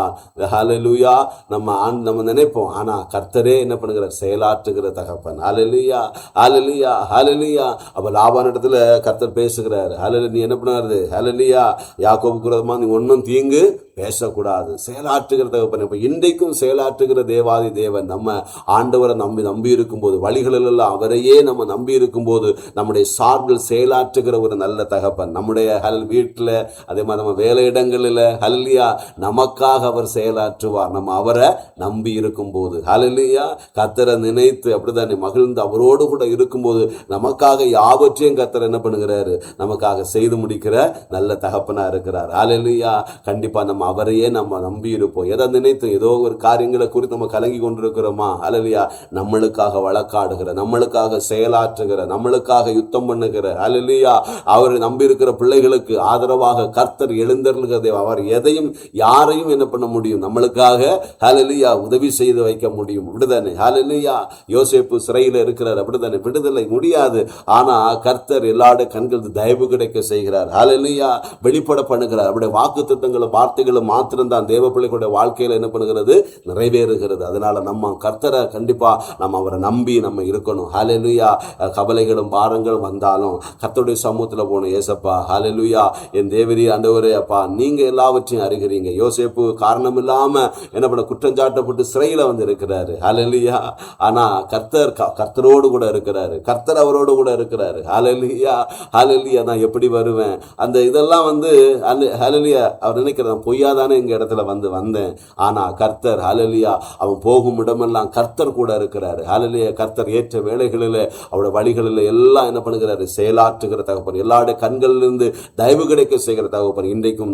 ஹல்லேலூயா நம்ம நினைப்போம். ஆனா கர்த்தரே என்ன பண்ணுகிறார்? செயலாற்றுகிற தகப்பன். ஹல்லேலூயா, ஹல்லேலூயா, ஹல்லேலூயா. அப்ப லாபான் இடத்துல கர்த்தர் பேசுகிறார். ஹல்லேலூயா. நீ என்ன பண்ணாரு? ஹல்லேலூயா. யாக்கோபுக்கு விரோதமா நீ ஒன்னும் தீங்கு பேசக்கூடாது. செயலாற்றுகிற தகப்பன். இப்ப இன்றைக்கும் செயலாற்றுகிற தேவாதி தேவன். நம்ம ஆண்டவரை நம்பி இருக்கும் போது, வழிகளில் எல்லாம் அவரையே நம்ம நம்பி இருக்கும் போது, நம்முடைய சார்பில் செயலாற்றுகிற ஒரு நல்ல தகப்பன். நம்முடைய வீட்டில், அதே மாதிரி நம்ம வேலை இடங்களில் ஹல்லேலூயா நமக்காக அவர் செயலாற்றுவார். நம்ம அவரை நம்பி இருக்கும் போது ஹல்லேலூயா கர்த்தரை நினைத்து அப்படித்தானே மகிழ்ந்து அவரோடு கூட இருக்கும்போது நமக்காக யாவற்றையும் கர்த்தர் என்ன பண்ணுகிறாரு? நமக்காக செய்து முடிக்கிற நல்ல தகப்பனா இருக்கிறார். ஹல்லேலூயா. கண்டிப்பா நம்ம அவரையே நம்ம நம்பி இருப்போம். எதை நினைத்து ஏதோ ஒரு காரியங்களை குறித்து நம்ம கலங்கி கொண்டிருக்கிறோமா? ஹல்லேலூயா. நம்மளுக்காக வழக்காடுகிற, நம்மளுக்காக செயலாற்றுகிற, நம்மளுக்காக யுத்தம் பண்ணுகிற ஹல்லேலூயா அவர் நம்பி இருக்கிற பிள்ளைகளுக்கு ஆதரவாக கர்த்தர் எழுந்தருளுகிறதே. அவர் எதையும் யாரையும் என்ன பண்ண முடியும்? நம்மளுக்காக ஹல்லேலூயா உதவி செய்து வைக்க முடியும். அப்படிதானே? ஹல்லேலூயா. யோசேப்பு சிறையில் இருக்கிறார். அப்படித்தானே? விடுதலை முடியாது. ஆனா கர்த்தர் எல்லாருடைய கண்களுக்கு தயவு கிடைக்க செய்கிறார். ஹல்லேலூயா. வெளிப்பட பண்ணுகிறார். அவருடைய வாக்குத்தத்தங்களும் வார்த்தைகளும் மாத்திரம்தான் தேவ பிள்ளைகளுடைய வாழ்க்கையில என்ன பண்ணுகிறது? நிறைவேறுகிறது. அதனால நம்ம கர்த்தரை கண்டிப்பா நம்ம அவரை நம்பி நம்ம இருக்கணும். ஹல்லேலூயா. கவலைகளும் பாரங்களும் வந்தாலும் கர்த்தருடைய சமூகத்துல போகணும். ஏசப்பா ஹல்லேலூயா என் தேவரீ ஆண்டவரே, அப்பா நீங்க எல்லாவற்றையும் அறிகிறீங்க. யோசேப்பு காரணம் இல்லாம என்ன பண்ண குற்றஞ்சாட்டப்பட்டு சிறையில வந்து இருக்கிறாரு. ஹல்லேலூயா. ஆனா கர்த்தரோடு கூட இருக்கிறாரு. கர்த்தர் அவரோடு கூட இருக்கிறாரு. ஹல்லேலூயா, ஹல்லேலூயா. நான் எப்படி வருவேன்? அந்த இதெல்லாம் வந்து ஹல்லேலூயா அவர் நினைக்கிறார், பொய்யாதானே இங்க இடத்துல வந்தேன். ஆனா கர்த்தர் ஹல்லேலூயா அவன் போகும் இடமெல்லாம் கர்த்தர் கூட இருக்கிறாரு. ஹல்லேலூயா. கர்த்தர் ஏற்ற வேளைகளில் அவருடைய வழிகளில் எல்லாம் என்ன பண்ணுகிறாரு, செயலாற்றுகிற தகப்பன், எல்லாருடைய கண்களிலிருந்து தயவு கிடைக்க செய்கிற தகப்பன். இன்றைக்கும்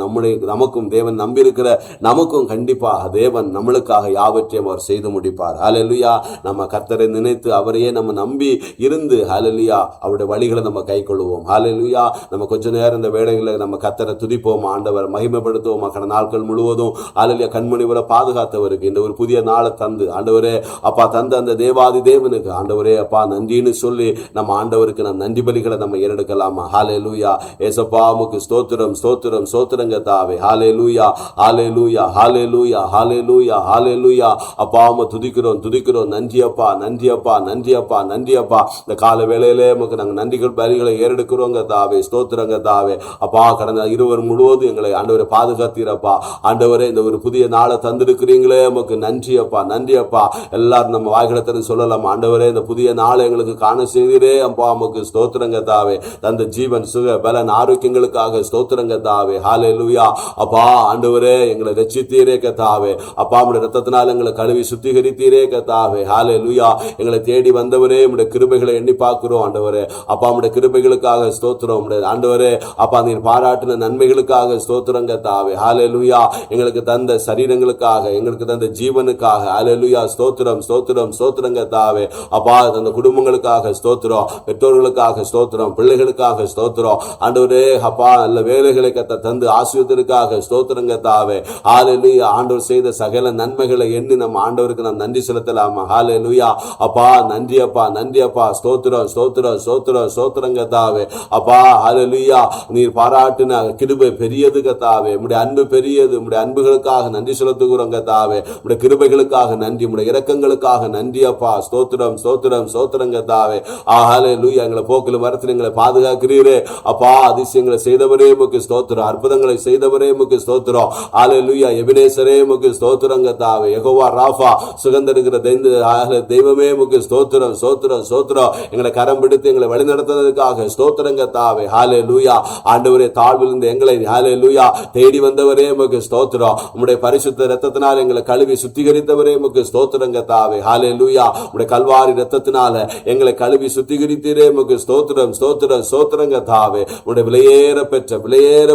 நமக்கும் தேவன் நம்பியிருக்கிற நமக்கும் கண்டிப்பாக தேவன் நம்மளுக்காக யாவற்றையும் அவர் செய்து முடிப்பார். ஹல்லேலூயா. நம்ம கர்த்தரை நினைத்து அவரையே நம்ம நம்பி இருந்து ஹல்லேலூயா அவருடைய வழிகளை நம்ம கை கொள்வோம். ஹல்லேலூயா. நம்ம கொஞ்ச நேரம் இந்த வேளைகளை நம்ம கர்த்தரை துதிப்போம், ஆண்டவரை மகிமைப்படுத்துவோம். கடந்த நாட்கள் முழுவதும் ஹல்லேலூயா கண்மணி வரை பாதுகாத்தவருக்கு இந்த ஒரு புதிய நாளை தந்து ஆண்டவரே அப்பா தந்த அந்த தேவாதி தேவனுக்கு ஆண்டவரே அப்பா நன்றின்னு சொல்லி நம்ம ஆண்டவருக்கு நம்ம நன்றி பலிகளை நம்ம ஏறெடுக்கலாமா? ஹல்லேலூயா. ஏசப்பா உமக்கு ஸ்தோத்திரம் ஸ்தோத்திரம் ஸ்தோத்திரங்க தாவே. ஹல்லேலூயா ஹல்லேலூயா ஹல்லேலூயா ஹல்லேலூயா ஹல்லேலூயா. அப்பா உம்மை துதிக்கிறோம் துதிக்கிறோம். நன்றி அப்பா நன்றி அப்பா நன்றி அப்பா நன்றி அப்பா. இந்த கால வேளையிலே உமக்கு நாங்கள் நன்றிகள் பலிகளை ஏறெடுக்கிறோங்க தாவே. ஸ்தோத்திரங்க தாவே. அப்பா கடந்த 20 முழுவதும் எங்களை ஆண்டவரை பாதுகாத்தீரப்பா. ஆண்டவரே இந்த ஒரு புதிய நாளை தந்திருக்கிறீங்களே உமக்கு நன்றி அப்பா நன்றி அப்பா. எல்லாரும் நம்ம வாய்களத்திற்கு சொல்லலாம், ஆண்டவரே இந்த புதிய நாளை எங்களுக்கு காண செய்கிறே அப்பா உமக்கு ஸ்தோத்திரங்க தாவே. தந்த ஜீவன் சுக பலன் ஆரோக்கியங்களுக்காக ஸ்தோத்திரங்க தாவே. ஹல்லேலூயா. அப்பா ஆண்டவரே எங்களை ரட்சித்தீரே கர்த்தாவே. அப்பா உம்முடைய இரத்தத்தினால் எங்களை கழுவி சுத்திகரித்தீரே கர்த்தாவே. ஹல்லேலூயா. எங்களை தேடி வந்தவரே உம்முடைய கிருபைகளை எண்ணி பார்க்கிறோம் ஆண்டவரே. அப்பா உம்முடைய கிருபைகளுக்காக ஸ்தோத்திரம். உம்முடைய ஆண்டவரே அப்பா நீர் பாராட்டின நன்மைகளுக்காக ஸ்தோத்திரம் கர்த்தாவே. ஹல்லேலூயா. எங்களுக்கு தந்த சரீரங்களுக்காக எங்களுக்கு தந்த ஜீவனுக்காக ஹல்லேலூயா ஸ்தோத்திரம் ஸ்தோத்திரம் ஸ்தோத்திரம் கர்த்தாவே. அப்பா தந்த குடும்பங்களுக்காக ஸ்தோத்திரம், பெற்றோர்களுக்காக ஸ்தோத்திரம், பிள்ளைகளுக்காக ஸ்தோத்திரம் ஆண்டவரே. அப்பா நல்ல வேலைகளை கத்த தந்து ஆசீர்வதிற்காக ஸ்தோத்திரம் கர்த்தாவே. ஹல்லேலூயா. ஆண்டவர் செய்த சகல நன்மைகளை எண்ணி நம்ம ஆண்டவருக்கு நாம் நன்றி செலுத்தலாமா? ஹல்லேலூயா. அப்பா நன்றி அப்பா நன்றி அப்பா. ஸ்தோத்திரம் ஸ்தோத்திரம் ஸ்தோத்திரம் ஸ்தோத்திரம் கர்த்தாவே. அப்பா ஹல்லேலூயா. நீர் பாராட்டின கிருபை பெரியது கர்த்தாவே. உம்முடைய அன்பு பெரியது. உம்முடைய அன்புகளுக்காக நன்றி செலுத்துகிறோம் கர்த்தாவே. உம்முடைய கிருபைகளுக்காக நன்றி, உம்முடைய இரக்கங்களுக்காக நன்றி அப்பா. ஸ்தோத்திரம் ஸ்தோத்திரம் ஸ்தோத்திரம் கர்த்தாவே. ஹல்லேலூயா. எங்களை போக்கிலும் வரத்தில் எங்களை பாதுகாக்கிறீரே அப்பா. அதிசயங்களை செய்தவரே உமக்கு ஸ்தோத்திரம், அற்புதங்களை செய்தவரே உமக்கு ஸ்தோத்திரம். ஹல்லேலூயா. எபினேசரே உமக்கு ஸ்தோத்திரம் கர்த்தாவே. யெகோவா ராஃபா சுகந்தருகிற தெய்வமே உமக்கு ஸ்தோத்திரம் ஸ்தோத்திரம் ஸ்தோத்திரம். எங்களை கரம் பிடித்து எங்களை வழிநடத்துவதற்காக ஸ்தோத்திரம் கர்த்தாவே. ஹல்லேலூயா. ஆண்டவரே தாழ்விலிருந்து எங்களை ஹல்லேலூயா தேடி வந்தவரே உமக்கு ஸ்தோத்திரம். உம்முடைய பரிசுத்த இரத்தத்தினால் எங்களை கழுவி சுத்திகரித்தவரே உமக்கு ஸ்தோத்திரம் கர்த்தாவே. ஹல்லேலூயா. உம்முடைய கல்வாரி இரத்தத்தினால எங்களை கழுவி சுத்திகரித்தீரே உமக்கு ஸ்தோத்திரம் ஸ்தோத்திரம் ஸ்தோத்திரம் கர்த்தாவே. உம்முடைய விலையேற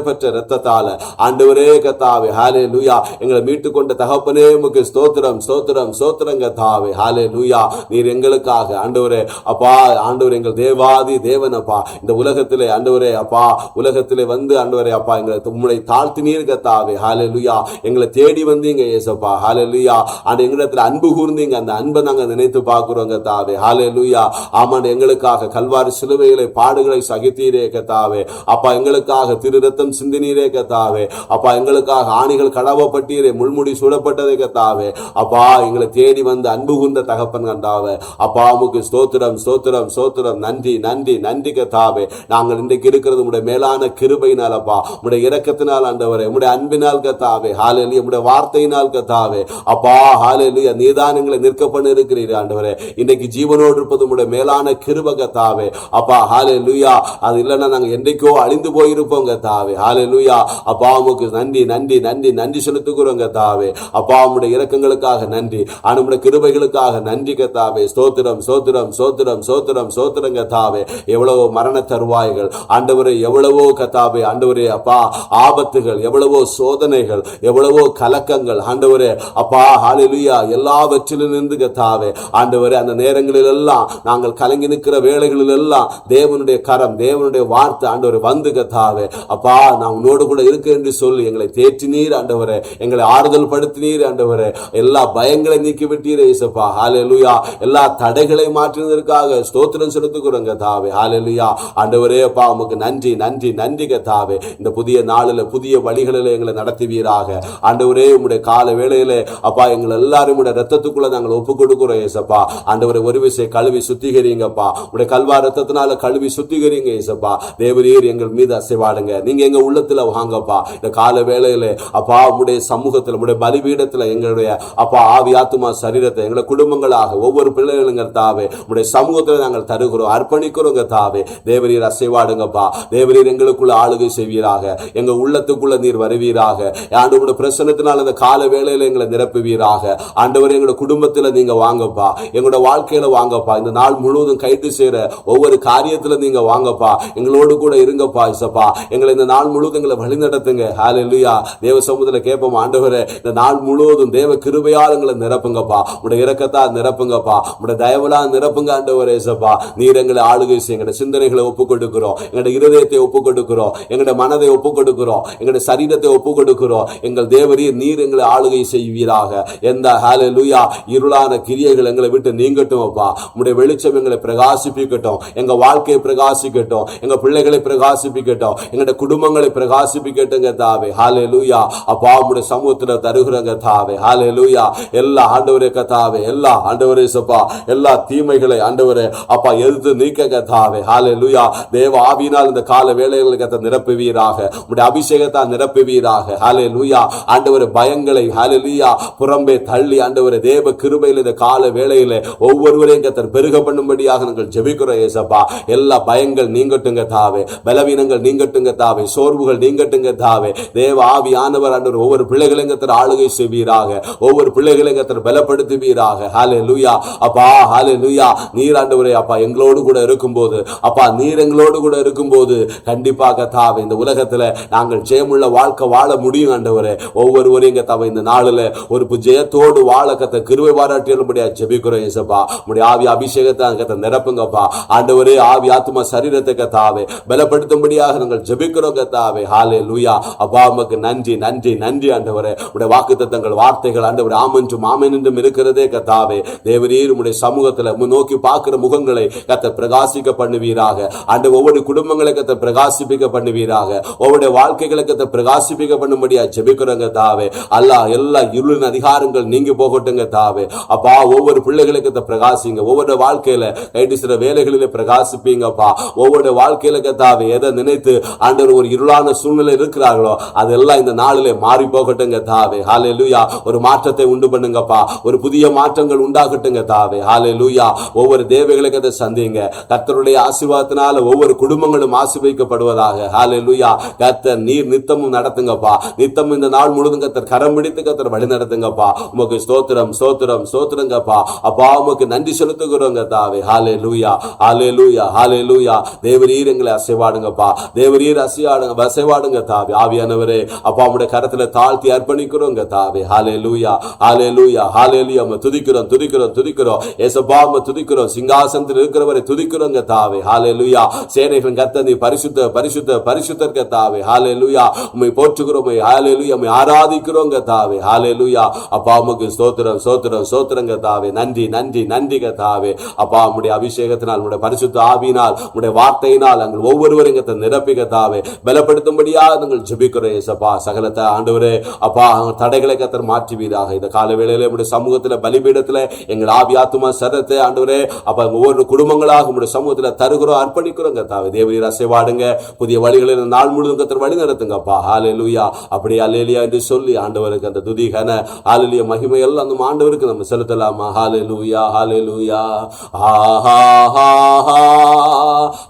பெற்ற இரத்தத்தால ஆண்டவரே கர்த்தாவே. ஹல்லேலூயா. எங்களை மீட்டு கொண்ட தகப்பனே உமக்கு ஸ்தோத்திரம் ஸ்தோத்திரம் ஸ்தோத்திரம் கர்த்தாவே. ஹல்லேலூயா. நீர் எங்களுக்காக ஆண்டவரே அப்பா ஆண்டவரே எங்கள் தேவாதி தேவன் அப்பா இந்த உலகத்திலே ஆண்டவரே அப்பா உலகத்திலே வந்து ஆண்டவரே அப்பா எங்களை உம்முடைய தாழ்த்தினீர் கர்த்தாவே. ஹல்லேலூயா. எங்களை தேடி வந்தீங்க ஏசப்பா. ஹல்லேலூயா. ஆண்டு எங்களிடத்தில் அன்பு கூர்ந்தீங்க. அந்த அன்பை நாங்கள் நினைத்து பார்க்கிறோம் கர்த்தாவே. ஹல்லேலூயா. ஆமாண்டு எங்களுக்காக கல்வாரி சிலுவைகளை பாடுகளை சகித்தீரே கர்த்தாவே. அப்பா எங்களுக்காக திரு ரத்தம் சிந்தினீரே கர்த்தாவே. அப்பா எங்களுக்காக ஆணிகள் கடவப்பட்டீரே, முள்முடி சூடப்பட்டதே கர்த்தாவே. அப்பா எங்களை தேடி வந்து அன்பு கூர்ந்த தகப்பன் கர்த்தாவே. அப்பா உமக்கு ஸ்தோத்திரம் ஸ்தோத்திரம் ஸ்தோத்திரம். நன்றி நன்றி நன்றி கர்த்தாவே. நாங்கள் இன்றைக்கு இருக்கிறது உம்முடைய மேலான கிருபையினால் அப்பா, உம்முடைய இரக்கத்தினால் ஆண்டவரே, உம்முடைய அன்பினால் கர்த்தாவே. ஹல்லேலூயா. உம்முடைய வார்த்தையினால் கர்த்தாவே. அப்பா ஹல்லேலூயா. நீதான் எங்களை நிற்க பண்ணி இருக்கிறீர் ஆண்டவரே. இன்னைக்கு ஜீவனோடு இருப்பது உம்முடைய மேலான கிருபை கர்த்தாவே. அப்பா ஹல்லேலூயா. அது இல்லைன்னா நாங்கள் என்றைக்கோ அழிந்து போயிருப்போம் கர்த்தாவே. ஹல்லேலூயா. அப்பா உமக்கு நன்றி நன்றி நன்றி நன்றி செலுத்துகிறோம் கர்த்தாவே. அப்பா உம்முடைய இரக்கங்களுக்காக நன்றி, உம்முடைய கிருபைகளுக்காக நன்றி கர்த்தாவே. ஸ்தோத்திரம் ஸ்தோத்திரம் ஸ்தோத்திரம் ஸ்தோத்திரம் ஸ்தோத்திரம் கர்த்தாவே. எவ்வளவோ மரண தருவாய்கள் ஆண்டவரே, எவ்வளவோ கர்த்தாவே ஆண்டவரே அப்பா ஆபத்துகள், எவ்வளவோ சோதனைகள், எவ்வளவோ கலக்கங்கள் ஆண்டவரே அப்பா ஹல்லேலூயா. எல்லாவற்றிலிருந்து கர்த்தாவே ஆண்டவரே அந்த நேரங்களில் எல்லாம் நாங்கள் கலங்கி நிற்கிற வேளைகளில் எல்லாம் தேவனுடைய கரம், தேவனுடைய வார்த்தை ஆண்டவரே வந்து கர்த்தாவே அப்பா நான் உன்னோடு கூட இருக்க என்று சொல்லி எங்களை தேற்றினீர் ஆண்டவரே. எங்களை ஆறுதல் படுத்தினீர் ஆண்டவரே. எல்லா பயங்களை நீக்கி விட்டீர் இயேசுப்பா. ஹல்லேலூயா. எல்லா தடைகளை மாற்றினதற்காக ஸ்தோத்திரம் செலுத்துகிறோம் கர்த்தாவே. ஹல்லேலூயா. ஆண்டவரே அப்பா உமக்கு நன்றி நன்றி நன்றி கர்த்தாவே. இந்த புதிய நாளில் புதிய வழிகளில் எங்களை நடத்துவீராக ஆண்டவரே. உம்முடைய கால வேளையிலே அப்பா எங்களை எல்லாரும் ரத்தத்துக்குள்ள நாங்கள் ஒப்புக் கொடுக்கிறோம் ஏசப்பா. ஆண்டவரை ஒரு விஷயம் கழுவி சுத்திகரிங்கப்பா. உடைய கல்வார் ரத்தத்தினால கழுவி சுத்திகரிங்க ஏசப்பா. தேவரீர் எங்கள் மீது அசைவாடுங்க. நீங்க எங்க உள்ளத்துல வாங்கப்பா. இந்த கால வேளையில அப்பா உடைய சமூகத்தில் உடைய பலிபீடத்துல எங்களுடைய அப்பா ஆவி ஆத்துமா சரீரத்தை எங்களை குடும்பங்களாக ஒவ்வொரு பிள்ளைகளுங்க தாவே உடைய சமூகத்தில் நாங்கள் தருகிறோம், அர்ப்பணிக்கிறோங்க தாவே. தேவரீர் அசைவாடுங்கப்பா. தேவரீர் எங்களுக்குள்ள ஆளுகை செய்வீராக. எங்க உள்ளத்துக்குள்ள நீர் வருவீராக. ஆண்டவருடைய பிரசன்னத்தினால் அந்த கால வேளையில எங்களை நிரப்புவீராக. செய்வீராக. ஆண்டவரே, எங்களோட குடும்பத்துல நீங்க வாங்கப்பா, எங்களோட வாழ்க்கையில வாங்கப்பா, இந்த நாள் முழுவதும் கைட்டு செய்யற ஒவ்வொரு காரியத்துல நீங்க வாங்கப்பா, எங்களோடு கூட இருங்கப்பா. இசப்பா, எங்களை இந்த நாள் முழுவதும் எங்களை வழி நடத்துங்க. ஹல்லேலூயா. தேவ சமூகத்துல கேட்போம், ஆண்டவரே, இந்த நாள் முழுவதும் தேவ கிருபையால் எங்களை நிரப்புங்கப்பா, உடைய இரக்கத்தால் நிரப்புங்கப்பா, உடைய தயவுலா நிரப்புங்க. ஆண்டவரே இசப்பா, நீர் எங்களை ஆளுகை செய்ய, எங்களுடைய சிந்தனைகளை ஒப்புக் கொடுக்கிறோம், எங்களுடைய இருதயத்தை ஒப்புக் கொடுக்கிறோம், எங்களுடைய மனதை ஒப்புக் கொடுக்கிறோம், எங்களுடைய சரீரத்தை ஒப்புக் கொடுக்கிறோம். எங்கள் தேவரீர் நீர் எங்களை ஆளுகை செய்வீராக. எந்த ஹல்லேலூயா இருளான கிரியைகள் எங்களை விட்டு நீங்கட்டும் அப்பா. உடைய வெளிச்சம் எங்களை பிரகாசிப்பிக்கட்டும், எங்க வாழ்க்கையை பிரகாசிக்கட்டும், எங்க பிள்ளைகளை பிரகாசிப்பிக்கட்டும், எங்களுடைய குடும்பங்களை பிரகாசிப்பிக்கட்டுங்க தாவே. ஹல்லேலூயா. அப்பா, உடைய சமூகத்துல தருகிறங்க தாவே. ஹல்லேலூயா. எல்லா ஆண்டவரே கத்தாவே, எல்லா ஆண்டவரே சப்பா, எல்லா தீமைகளை ஆண்டவரே அப்பா எதிர்த்து நீக்க தாவே. ஹல்லேலூயா. தேவ ஆவியினால் இந்த கால வேளைகளுக்கு நிரப்புவீராக, உடைய அபிஷேகத்தால் நிரப்புவீராக. ஹல்லேலூயா. ஆண்டவரே, பயங்களை ஹல்லேலூயா புறம்பே தள்ளி ஆண்டவரே தேவ கிருபையில் இந்த கால வேளையில ஒவ்வொருவரையும் கர்த்தர் பெருக பண்ணும்படியாக நாங்கள் ஜெபிக்கிறோம் ஏசப்பா. எல்லா பயங்கள் நீங்கட்டுங்க தாவே, பலவீனங்கள் நீங்கட்டுங்க தாவே, சோர்வுகள் நீங்கட்டுங்க தாவே. தேவ ஆவியானவர் ஆண்டவர் ஒவ்வொரு பிள்ளைகளையும் கர்த்தர் ஆளுகை செய்வீராக, ஒவ்வொரு பிள்ளைகளையும் கர்த்தர் பலப்படுத்துவீராக. ஹல்லேலூயா. அப்பா ஹல்லேலூயா. நீர் ஆண்டவரே அப்பா எங்களோடு கூட இருக்கும்போது, அப்பா நீர் எங்களோடு கூட இருக்கும்போது கண்டிப்பாக தாவே இந்த உலகத்துல நாங்கள் ஜெயமுள்ள வாழ்க்கை வாழ முடியும். ஆண்டவரே, ஒவ்வொருவரையும் கத்தாவே இந்த நாளில் ஒரு ஜெயத்தோடு வாழ கத்த கிருபை பாராட்டியபடியா ஜெபிக்கிறோம் ஏசப்பா. உடைய ஆவி அபிஷேகத்தை கத்த நிரப்புங்கப்பா. ஆண்டவரே, ஆவி ஆத்மா சரீரத்தை கத்தாவே பலப்படுத்தும்படியாக நாங்கள் ஜெபிக்கிறோம் கத்தாவே. ஹல்லேலூயா. அப்பா, உமக்கு நன்றி நன்றி நன்றி ஆண்டவரே. உடைய வாக்குத்தத்தங்கள் வார்த்தைகள் ஆண்டவரே ஆமென்றும் ஆமென் என்றும் இருக்கிறதே கத்தாவே. தேவரீர் உடைய சமூகத்துல நோக்கி பார்க்கிற முகங்களை கத்த பிரகாசிக்க பண்ணுவீராக. ஆண்டு ஒவ்வொரு குடும்பங்களை கத்த பிரகாசிப்பிக்க பண்ணுவீராக, ஒவ்வொரு வாழ்க்கைகளை கத்த பிரகாசிப்பிக்க பண்ணும்படியா ஜெபிக்கிறோங்க தாவே. அல்லாஹ் எல்லா இருளின் அதிகாரங்கள் நீங்கி போகட்டுங்க தாவே. அப்பா, ஒவ்வொரு பிள்ளைகளுக்கு பிரகாசிங்க, ஒவ்வொரு வாழ்க்கையில கைட்டு சில வேலைகளில பிரகாசிப்பீங்கப்பா. ஒவ்வொரு வாழ்க்கையில கத்தாவே எதை நினைத்து ஆண்டவர் ஒரு இருளான சூழ்நிலை இருக்கிறார்களோ அதெல்லாம் இந்த நாளிலே மாறி போகட்டுங்க தாவே. ஹல்லேலூயா. ஒரு மாற்றத்தை உண்டு பண்ணுங்கப்பா, ஒரு புதிய மாற்றங்கள் உண்டாகட்டுங்க தாவே. ஹல்லேலூயா. ஒவ்வொரு தேவைகளை கத்த சந்திங்க. கர்த்தருடைய ஆசீர்வாதத்தினால ஒவ்வொரு குடும்பங்களும் ஆசீர்வதிக்கப்படுவதாக. ஹல்லேலூயா. கர்த்தர் நீர் நித்தமும் நடத்துங்கப்பா, நித்தம் இந்த நாள் முழுதும் கர்த்தர் கரம் பிடித்து கர்த்தர் வழி நடத்துங்கப்பா. உமக்கு ஸ்தோத்திரம் ஸ்தோத்திரம் ஸ்தோத்திரங்கப்பா. அப்பா, உமக்கு நன்றி செலுத்துகிறோங்க தாவே. ஹல்லேலூயா ஹல்லேலூயா ஹல்லேலூயா. தேவரீர் எங்களை அசைவாடுங்கப்பா, தேவரீர் அசைவாடுங்க தாவே. ஆவியானவரே அப்பா, உம்முடைய கரத்துல தாழ்த்தி அர்ப்பணிக்கிறோங்க தாவே. ஹல்லேலூயா ஹல்லேலூயா ஹல்லேலூயா. துதிக்கிறோம் துதிக்கிறோம் துதிக்கிறோம் ஏசப்பா, துதிக்கிறோம். சிங்காசனத்தில் இருக்கிறவரை துதிக்கிறோங்க தாவே. ஹல்லேலூயா. சேனைகளின் கர்த்தர் நீ பரிசுத்த பரிசுத்த பரிசுத்தர் கர்த்தாவே. ஹல்லேலூயா. உம்மை போற்றுகிறோம். ஹல்லேலூயா. உம்மை ஆராதிக்கிறோம் கர்த்தாவே. ஹல்லேலூயா. அப்பா, உமக்கு ஸ்தோத்திரம் ஸ்தோத்திரம் ஸ்தோத்திரம் கர்த்தாவே. நன்றி நன்றி நன்றி கர்த்தாவே. அப்பா, உம்முடைய அபிஷேகத்தினால், உம்முடைய பரிசுத்த ஆவியினால், உம்முடைய வார்த்தையினால் நாங்கள் ஒவ்வொருவரையும் கர்த்தர் நிரப்பி கர்த்தாவே பலப்படுத்தும்படியாக நாங்கள் ஜெபிக்கிறோம் ஏசப்பா. சகலத்தை ஆண்டவரே அப்பா தடைகளை கர்த்தர் மாற்றுவீராக. இந்த கால வேளையில உம்முடைய சமூகத்துல பலிபீடத்துல எங்கள் ஆவி ஆத்துமா சரத்தை ஆண்டவரே அப்பா ஒவ்வொரு குடும்பங்களாக உம்முடைய சமூகத்துல தருகிறோம், அர்ப்பணிக்கிறோம் கர்த்தாவே. தேவரீர் அசைவாடுங்க, புதிய வழிகளில் நாள் முழுவதும் கர்த்தர் வழி நடத்துங்கப்பா. ஹல்லேலூயா. அப்படி அல்லேலியா என்று சொல்லி ஆண்டவருக்கு அந்த துதி கன ஹல்லேலூயா மகிமை எல்லாம் அந்த ஆண்டவருக்கு நம்ம செலுத்தலாமா? ஹல்லேலூயா ஹல்லேலூயா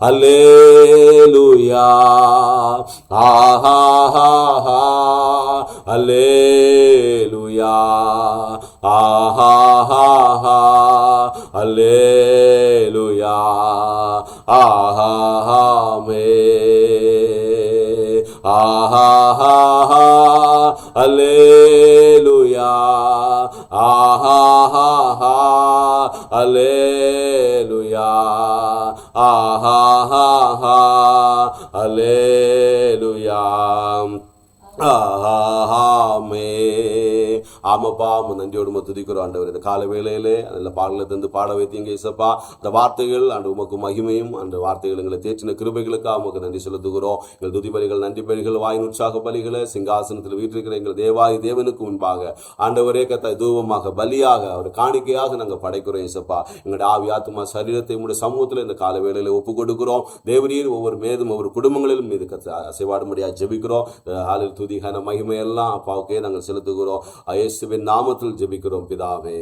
ஹல்லேலூயா ஹல்லேலூயா ஹல்லேலூயா ஆமென் ஹல்லேலூயா ஹல்லேலூயா ஹல்லேலூயா ஆமாப்பா, நன்றியோடு துதிக்கிறோம் ஆண்டவர். இந்த கால வேளையிலே அதில் பாடலை தந்து பாட வைத்தீங்க இசப்பா. அந்த வார்த்தைகள் ஆண்டு உமக்கு மகிமையும், அந்த வார்த்தைகள் எங்களை தேற்றின கிருபைகளுக்காக உமக்கு நன்றி செலுத்துகிறோம். எங்கள் துதி பலிகள், நன்றி பலிகள், வாயின் உற்சாக பலிகளை சிங்காசனத்தில் வீற்றிருக்கிற எங்கள் தேவாதி தேவனுக்கு முன்பாக ஆண்டவரே கத்த தூபமாக பலியாக ஒரு காணிக்கையாக நாங்கள் படைக்கிறோம் இசப்பா. எங்களுடைய ஆவி ஆத்துமா சரீரத்தை உங்களுடைய சமூகத்தில் இந்த கால வேளையில ஒப்புக் கொடுக்கிறோம். தேவரீர் ஒவ்வொரு மேதும் ஒவ்வொரு குடும்பங்களிலும் மீது அசைவாடும்படியாக ஜெபிக்கிறோம். துதி கன மகிமை எல்லாம் அப்பாவுக்கே நாங்கள் செலுத்துகிறோம். கிறிஸ்துவின் நாமத்தில் ஜெபிக்கிறோம் பிதாவே.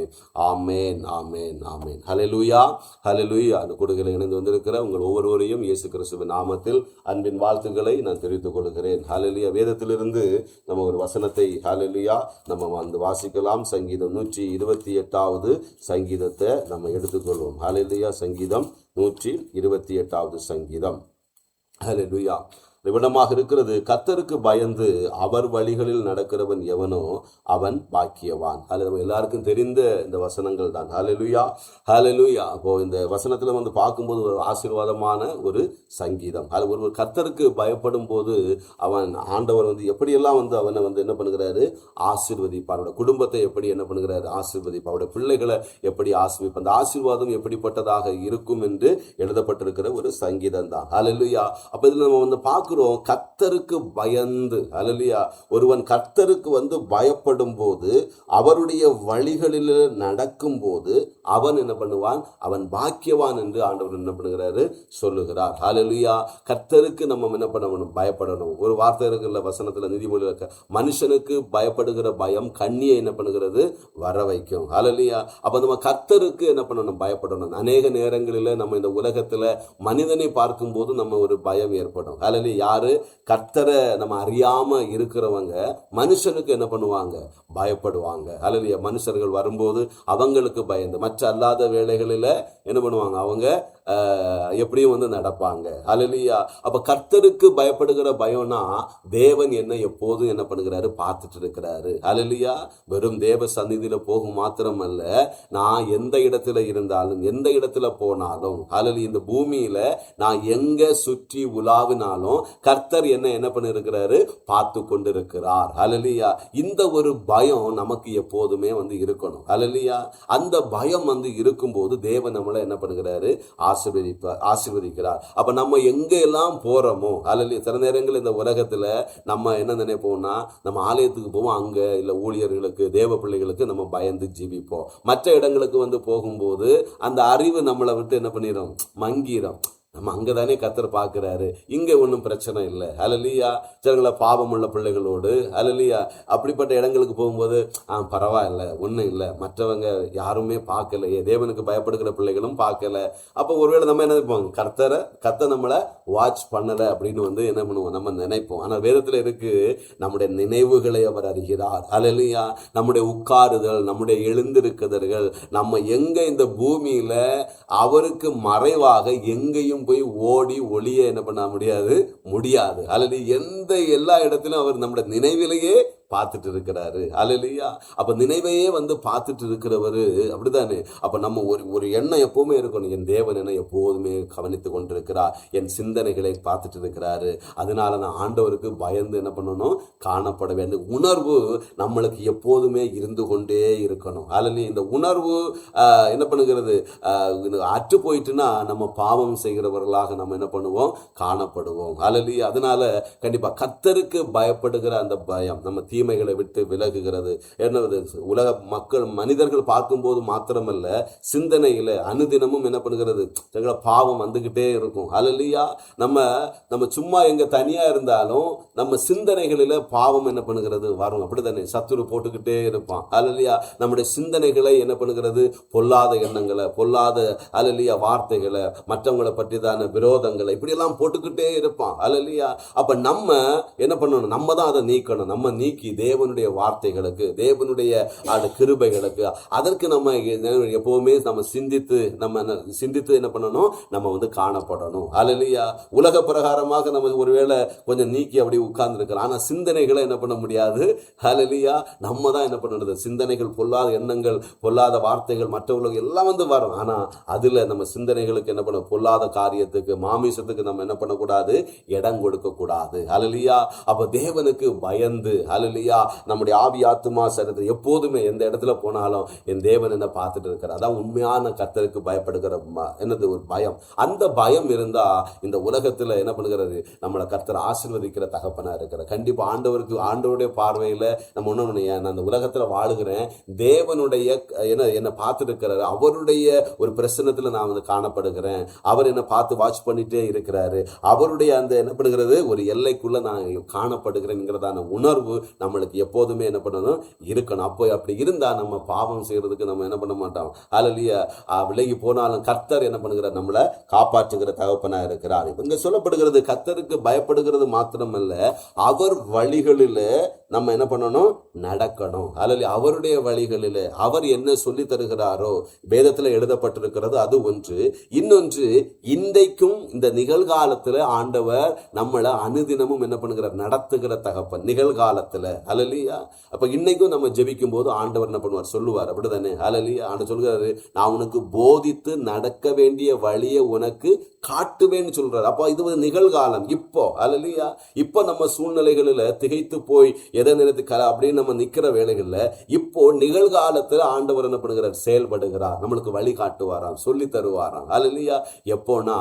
ஆமேன், ஆமேன், ஆமேன். ஹல்லேலூயா, ஹல்லேலூயா. அந்த கொடுகளை இணைந்து வந்திருக்கிற உங்கள் ஒவ்வொருவரையும் இயேசு கிறிஸ்துவின் நாமத்தில் அன்பின் வாழ்த்துக்களை நான் தெரிவித்துக் கொள்கிறேன். ஹல்லேலூயா. வேதத்திலிருந்து நம்ம ஒரு வசனத்தை ஹல்லேலூயா நம்ம வந்து வாசிக்கலாம். சங்கீதம் 128வது சங்கீதத்தை நம்ம எடுத்துக்கொள்வோம். ஹல்லேலூயா. சங்கீதம் 128வது சங்கீதம். ஹல்லேலூயா. விவனமாக இருக்கிறது, கர்த்தருக்கு பயந்து அவர் வழிகளில் நடக்கிறவன் எவனோ அவன் பாக்கியவான். அது நம்ம எல்லாருக்கும் தெரிந்த இந்த வசனங்கள் தான். ஹல்லேலூயா, ஹல்லேலூயா. அப்போ இந்த வசனத்துல வந்து பார்க்கும்போது ஒரு ஆசீர்வாதமான ஒரு சங்கீதம். அது ஒரு கர்த்தருக்கு பயப்படும் போது அவன் ஆண்டவர் வந்து எப்படியெல்லாம் வந்து அவனை வந்து என்ன பண்ணுகிறாரு, ஆசீர்வதிப்பார். அவருடைய குடும்பத்தை எப்படி என்ன பண்ணுகிறாரு, ஆசீர்வதிப்பார். அவருடைய பிள்ளைகளை எப்படி ஆசீர்வதிப்பார். அந்த ஆசீர்வாதம் எப்படிப்பட்டதாக இருக்கும் என்று எழுதப்பட்டிருக்கிற ஒரு சங்கீதம் தான். ஹல்லேலூயா. அப்ப இதுல நம்ம வந்து பார்க்கிறோம், கர்த்தருக்கு பயந்து. ஹல்லேலூயா. ஒருவன் கர்த்தருக்கு வந்து பயப்படும் போது, அவருடைய வழிகளில் நடக்கும் போது அவன் என்ன பண்ணுவான், அவன் பாக்கியவான் என்று ஆண்டவர் என்ன பண்ணுகிறாரு, சொல்லுகிறார். ஹல்லேலூயா. கர்த்தருக்கு நம்ம என்ன பண்ணணும், பயப்படணும். ஒரு வார்த்தை இருக்குல்ல வசனத்துல, நீதிமொழியில இருக்க, மனுஷனுக்கு பயப்படுகிற பயம் கண்ணியை என்ன பண்ணுகிறது, வர வைக்கும். ஹல்லேலூயா. அப்ப நம்ம கர்த்தருக்கு என்ன பண்ணணும், பயப்படணும். அநேக நேரங்களில் நம்ம இந்த உலகத்துல மனிதனை பார்க்கும் போது நம்ம ஒரு பயம் ஏற்படும். ஹல்லேலூயா. யாரு, கர்த்தரை நம்ம அறியாம இருக்கிறவங்க மனுஷனுக்கு என்ன பண்ணுவாங்க, பயப்படுவாங்க. ஹல்லேலூயா. மனுஷர்கள் வரும்போது அவங்களுக்கு பயந்து, மற்ற அல்லாத வேளைகளில் என்ன பண்ணுவாங்க, அவங்க எப்படியும் வந்து நடப்பாங்க. ஹல்லேலூயா. அப்ப கர்த்தருக்கு பயப்படுகிற பயம்னா தேவன் என்ன எப்போதும் என்ன பண்ணுகிறாரு, பார்த்துட்டு இருக்கிறாரு. ஹல்லேலூயா. வெறும் தேவ சந்நிதியில போகும் மாத்திரம் அல்ல, நான் எந்த இடத்துல இருந்தாலும் எந்த இடத்துல போனாலும், ஹல்லேலூயா, இந்த பூமியில நான் எங்க சுற்றி உலாவினாலும் கர்த்தர் என்ன பண்ணிருக்கிறாரு, பார்த்து கொண்டு இருக்கிறார். ஹல்லேலூயா. இந்த ஒரு பயம் நமக்கு எப்போதுமே வந்து இருக்கணும். ஹல்லேலூயா. அந்த பயம் வந்து இருக்கும்போது தேவன் நம்மளை என்ன பண்ணுகிறாரு, ஆசீர்வதிக்கிறார். அப்ப நம்ம எங்க எல்லாம் போறோமோ, ஹல்லேலூயா. சில நேரங்கள் இந்த உலகத்துல நம்ம என்ன நினைப்போம்னா, நம்ம ஆலயத்துக்கு போவோம், அங்க இல்ல ஊழியர்களுக்கு, தேவ பிள்ளைகளுக்கு நம்ம பயந்து ஜீவிப்போம். மற்ற இடங்களுக்கு வந்து போகும்போது அந்த அறிவு நம்மளை விட்டு என்ன பண்ணிடும், மங்கிரும். நம்ம அங்கதானே கர்த்தர் பார்க்கிறாரு, இங்க ஒன்றும் பிரச்சனை இல்லை. ஹல்லேலூயா. சிலங்கள பாவம் உள்ள பிள்ளைகளோடு, ஹல்லேலூயா, அப்படிப்பட்ட இடங்களுக்கு போகும்போது பரவாயில்ல, ஒன்றும் இல்லை, மற்றவங்க யாருமே பார்க்கலையே, தேவனுக்கு பயப்படுகிற பிள்ளைகளும் பார்க்கல. அப்போ ஒருவேளை நம்ம என்ன நினைப்போம், கர்த்தர் நம்மளை வாட்ச் பண்ணல அப்படின்னு வந்து என்ன பண்ணுவோம், நம்ம நினைப்போம். ஆனால் வேதத்தில் இருக்கு, நம்முடைய நினைவுகளை அவர் அறிகிறார். ஹல்லேலூயா. நம்முடைய உட்காருதல், நம்முடைய எழுந்திருக்குதல்கள், நம்ம எங்க இந்த பூமியில அவருக்கு மறைவாக எங்கேயும் போய் ஓடி ஒளிய என்ன பண்ண முடியாது. அல்லது எல்லா இடத்திலும் அவர் நம்முடைய நினைவிலேயே பார்த்துட்டு இருக்கிறாரு. ஹல்லேலூயா. அப்ப நினைவையே வந்து பார்த்துட்டு இருக்கிறவரு, அப்படித்தானே. அப்ப நம்ம ஒரு எண்ணம் எப்பவுமே இருக்கணும், என் தேவன் என்ன எப்போதுமே கவனித்து கொண்டிருக்கிறார், என் சிந்தனைகளை பார்த்துட்டு இருக்கிறாரு. அதனால நான் ஆண்டவருக்கு பயந்து என்ன பண்ணணும், காணப்பட வேண்டும். உணர்வு நம்மளுக்கு எப்போதுமே இருந்து கொண்டே இருக்கணும். ஹல்லேலூயா. இந்த உணர்வு என்ன பண்ணுகிறது, அற்று போயிட்டுன்னா நம்ம பாவம் செய்கிறவர்களாக நம்ம என்ன பண்ணுவோம், காணப்படுவோம். ஹல்லேலூயா. அதனால கண்டிப்பா கர்த்தருக்கு பயப்படுகிற அந்த பயம் நம்ம தீமைகளை விட்டு விலகுகிறது. என்னது, உலக மக்கள் மனிதர்கள் பார்க்கும்போது மாத்திரமல்ல, சிந்தனையில அனுதினமும் என்ன பண்ணுகிறது, பாவம் வந்துகிட்டே இருக்கும். ஹல்லேலூயா. நம்ம சும்மா எங்க தனியா இருந்தாலும் நம்ம சிந்தனைகளில பாவம் என்ன பண்ணுகிறது, வரும். அப்படித்தானே, சத்துரு போட்டுக்கிட்டே இருப்பான். ஹல்லேலூயா. நம்முடைய சிந்தனைகளை என்ன பண்ணுகிறது, பொல்லாத எண்ணங்களை, பொல்லாத ஹல்லேலூயா வார்த்தைகளை, மற்றவங்களை பற்றி தான விரோதங்களை, இப்படி எல்லாம் போட்டுக்கிட்டே இருப்பான். ஹல்லேலூயா. அப்ப நம்ம என்ன பண்ணணும், நம்ம தான் அதை நீக்கணும். நம்ம நீக்கி தேவனுடைய வார்த்தைகளுக்கு, தேவனுடைய அந்த கிருபைகளுக்கு, அதற்கு நம்ம எப்பவுமே நம்ம சிந்தித்து என்ன பண்ணணும், நம்ம வந்து காணப்படணும். ஹல்லேலூயா. உலக பிரகாரமாக நம்ம ஒருவேளை கொஞ்சம் நீக்கி அப்படி உட்கார்ந்து இருக்கலாம், ஆனா சிந்தனைகளை என்ன பண்ண முடியாது. ஹல்லேலூயா. நம்ம தான் என்ன பண்ணணும், சிந்தனைகள், பொல்லாத எண்ணங்கள், பொல்லாத வார்த்தைகள், மற்றவர்களுக்கு எல்லாம் வந்து வரும். ஆனா அதுல நம்ம சிந்தனைகளுக்கு என்ன பண்ண, பொல்லாத காரியத்துக்கு, மாமிசத்துக்கு நம்ம என்ன பண்ணக்கூடாது, இடம் கொடுக்க கூடாது. ஹல்லேலூயா. அப்ப தேவனுக்கு பயந்து, ஹல்லேலூயா, நம்முடைய ஆவி ஆத்துமா சரீரத்தை எப்போதுமே எந்த இடத்துல போனாலும் என் தேவன் என்ன பார்த்துட்டு இருக்கிறார். அதான் உண்மையான கர்த்தருக்கு பயப்படுகிற என்னது, ஒரு பயம். அந்த பயம் இருந்தா இந்த உலகத்துல என்ன பண்ணுகிறது, நம்மளை கர்த்தர் ஆசீர்வதிக்கிற தகப்பனா இருக்கிறார். கண்டிப்பா ஆண்டவருடைய பார்வையில நம்ம ஒண்ணு, நான் அந்த உலகத்துல வாழுகிறேன், தேவனுடைய என்ன பார்த்துட்டு இருக்கிறாரு, அவருடைய ஒரு பிரசன்னத்துல நான் வந்து காணப்படுகிறேன், அவர் என்ன பார்த்து வாட்ச் பண்ணிட்டே இருக்கிறாரு, அவருடைய அந்த என்ன பண்ணுகிறது, ஒரு எல்லைக்குள்ள நான் காணப்படுகிறேன்ங்கிறதான உணர்வு நம்மளுக்கு எப்போதுமே என்ன பண்ணணும் இருக்கணும். அப்போ அப்படி இருந்தா நம்ம பாவம் செய்யறதுக்கு நம்ம என்ன பண்ண மாட்டோம். அல்லேலூயா. விலகி போனாலும் கர்த்தர் என்ன பண்ணுகிறார், நம்மளை காப்பாற்றுகிற தகப்பனா இருக்கிறார். இங்க சொல்லப்படுகிறது கர்த்தருக்கு பயப்படுகிறது மாத்திரமல்ல, அவர் வழிகளில நம்ம என்ன பண்ணணும், நடக்கணும். அல்லேலூயா. அவருடைய வழிகளில அவர் என்ன சொல்லி தருகிறாரோ வேதத்துல எழுதப்பட்டிருக்கிறது அது ஒன்று. இன்னொன்று, இன்றைக்கும் இந்த நிகழ்காலத்துல ஆண்டவர் நம்மளை அனுதினமும் என்ன பண்ணுகிறார், நடத்துகிற தகப்பன் நிகழ்காலத்துல. அல்லேலூயா. அப்ப இன்னைக்கும் நம்ம ஜெபிக்கும் போது ஆண்டவர் என்ன பண்ணுவார், சொல்லுவார். அப்படிதானே? அல்லேலூயா. ஆண்டவர் சொல்கிறாரு, நான் உனக்கு போதித்து நடக்க வேண்டிய வழியை உனக்கு காட்டுவேன்னு சொல்றாரு. அப்ப இது ஒரு நிகழ்காலம். இப்போ அல்லேலூயா. இப்போ நம்ம சூழ்நிலைகளில திகைத்து போய் எதை நினைத்து அப்படின்னு நம்ம நிக்கிற வேலைகள்ல இப்போ நிகழ்காலத்துல ஆண்டவர் என்ன பண்ணுகிறார், செயல்படுகிறார். நம்மளுக்கு வழி காட்டுவாராம், சொல்லி தருவாராம். அல்லேலூயா. எப்போனா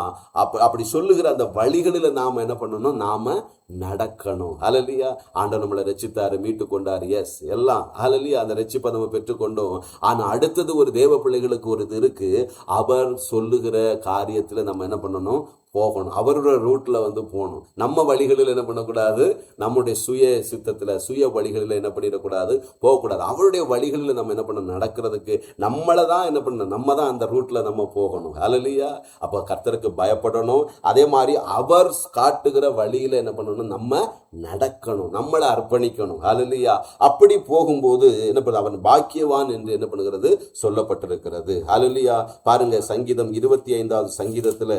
அப்படி சொல்லுகிற அந்த வழிகளில நாம என்ன பண்ணணும், நாம நடக்கணும். அல்லேலூயா. ஆண்டவர் நம்மளை ரட்சித்தாரு, மீட்டு கொண்டாரு. எஸ், எல்லாம் அல்லேலூயா. அந்த ரட்சிப்பை நம்ம பெற்றுக்கொண்டோம். ஆனா அடுத்தது ஒரு தேவ பிள்ளைகளுக்கு ஒரு இது இருக்கு. அவர் சொல்லுகிற காரியத்துல நம்ம என்ன பண்ணணும், போகணும். அவருடைய ரூட்ல போகணும். நம்ம வழிகளில் என்ன பண்ணக்கூடாது, நம்முடைய சுய சித்தத்துல சுய வழிகளில் என்ன பண்ணிடக்கூடாது, போகக்கூடாது. அவருடைய வழிகளில் நம்ம என்ன பண்ணணும், நடக்கிறதுக்கு நம்மளை தான் என்ன பண்ணணும், நம்ம தான் அந்த ரூட்ல நம்ம போகணும். அல்லேலூயா. அப்ப கர்த்தருக்கு பயப்படணும். அதே மாதிரி அவர் காட்டுகிற வழியில என்ன பண்ணணும், நம்ம நடக்கணும், நம்மளை அர்ப்பணிக்கணும். அல்லேலூயா. அப்படி போகும்போது என்ன பண்ண, அவன் பாக்கியவான் என்று என்ன பண்ணுகிறது, சொல்லப்பட்டிருக்கிறது. அல்லேலூயா. பாருங்க, சங்கீதம் 25வது சங்கீதத்துல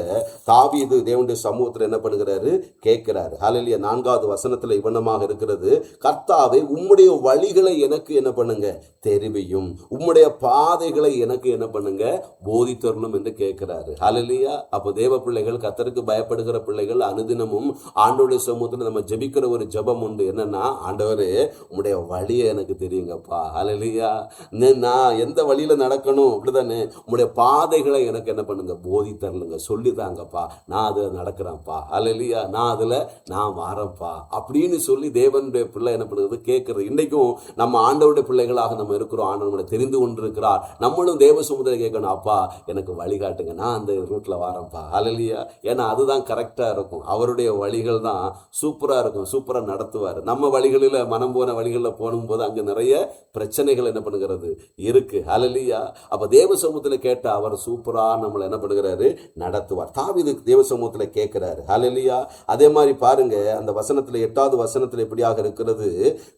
தாவீது தேவனுடைய சமூகத்தில் என்ன பண்ணுகிறாரு, கேட்கிறாரு. அல்லேலூயா. 4வது வசனத்துல இவனமாக இருக்கிறது, கர்த்தாவே உம்முடைய வழிகளை எனக்கு என்ன பண்ணுங்க, தெரிவியும், உம்முடைய பாதைகளை எனக்கு என்ன பண்ணுங்க, போதித்தரணும் என்று கேட்கிறாரு. அல்லேலூயா. அப்போ தேவ பிள்ளைகள், கர்த்தருக்கு பயப்படுகிற பிள்ளைகள் அனுதினமும் ஆண்டவருடைய சமூகத்தில் நம்ம ஜெபிக்கிற ஒரு ஜெபம் உண்டு. என்னன்னா, ஆண்டவரே உம்முடைய வழியை எனக்கு தெரியுங்கப்பா. அல்லேலூயா. நான் எந்த வழியில நடக்கணும், அப்படிதானே, உம்முடைய பாதைகளை எனக்கு என்ன பண்ணுங்க, போதித்தரலுங்க, சொல்லிதாங்கப்பா. நான் அதுல நடக்கிறேன்ப்பா. அல்லேலூயா. நான் அதுல நான் வாரப்பா அப்படின்னு சொல்லி தேவனுடைய பிள்ளை என்ன பண்ணுறது, கேட்கறது. இன்னைக்கும் நம்ம ஆண்டவருடைய பிள்ளைகளாக நம்ம இருக்கிறோம். ஆண்டவர் நம்மளை தெரிந்து கொண்டிருக்கிறார். நம்மளும் தேவ சமுதிரம் கேட்கணும், அப்பா எனக்கு வழிகாட்டுங்க, நான் அந்த ரூட்ல வாரப்பா. அல்லேலூயா. ஏன்னா அதுதான் கரெக்டா இருக்கும். அவருடைய வழிகள் தான் சூப்பரா இருக்கும், சூப்பரா நடத்துவார். நம்ம வழிகளில் மனம் போன வழிகளில் போகும்போது அங்க நிறைய பிரச்சனைகள் என்ன பண்ணுகிறது இருக்கு. அல்லேலூயா. அப்ப தேவ சமூகத்தில் கேட்ட அவர் சூப்பரா நம்மளை என்ன பண்ணுகிறாரு, நடத்துவார். தாவீது தேவ சமூகத்தில் கேட்கிறாரு. ஹல்லேலூயா. அதே மாதிரி பாருங்க, அந்த வசனத்தில் 8வது வசனத்தில் எப்படியாக இருக்கிறது,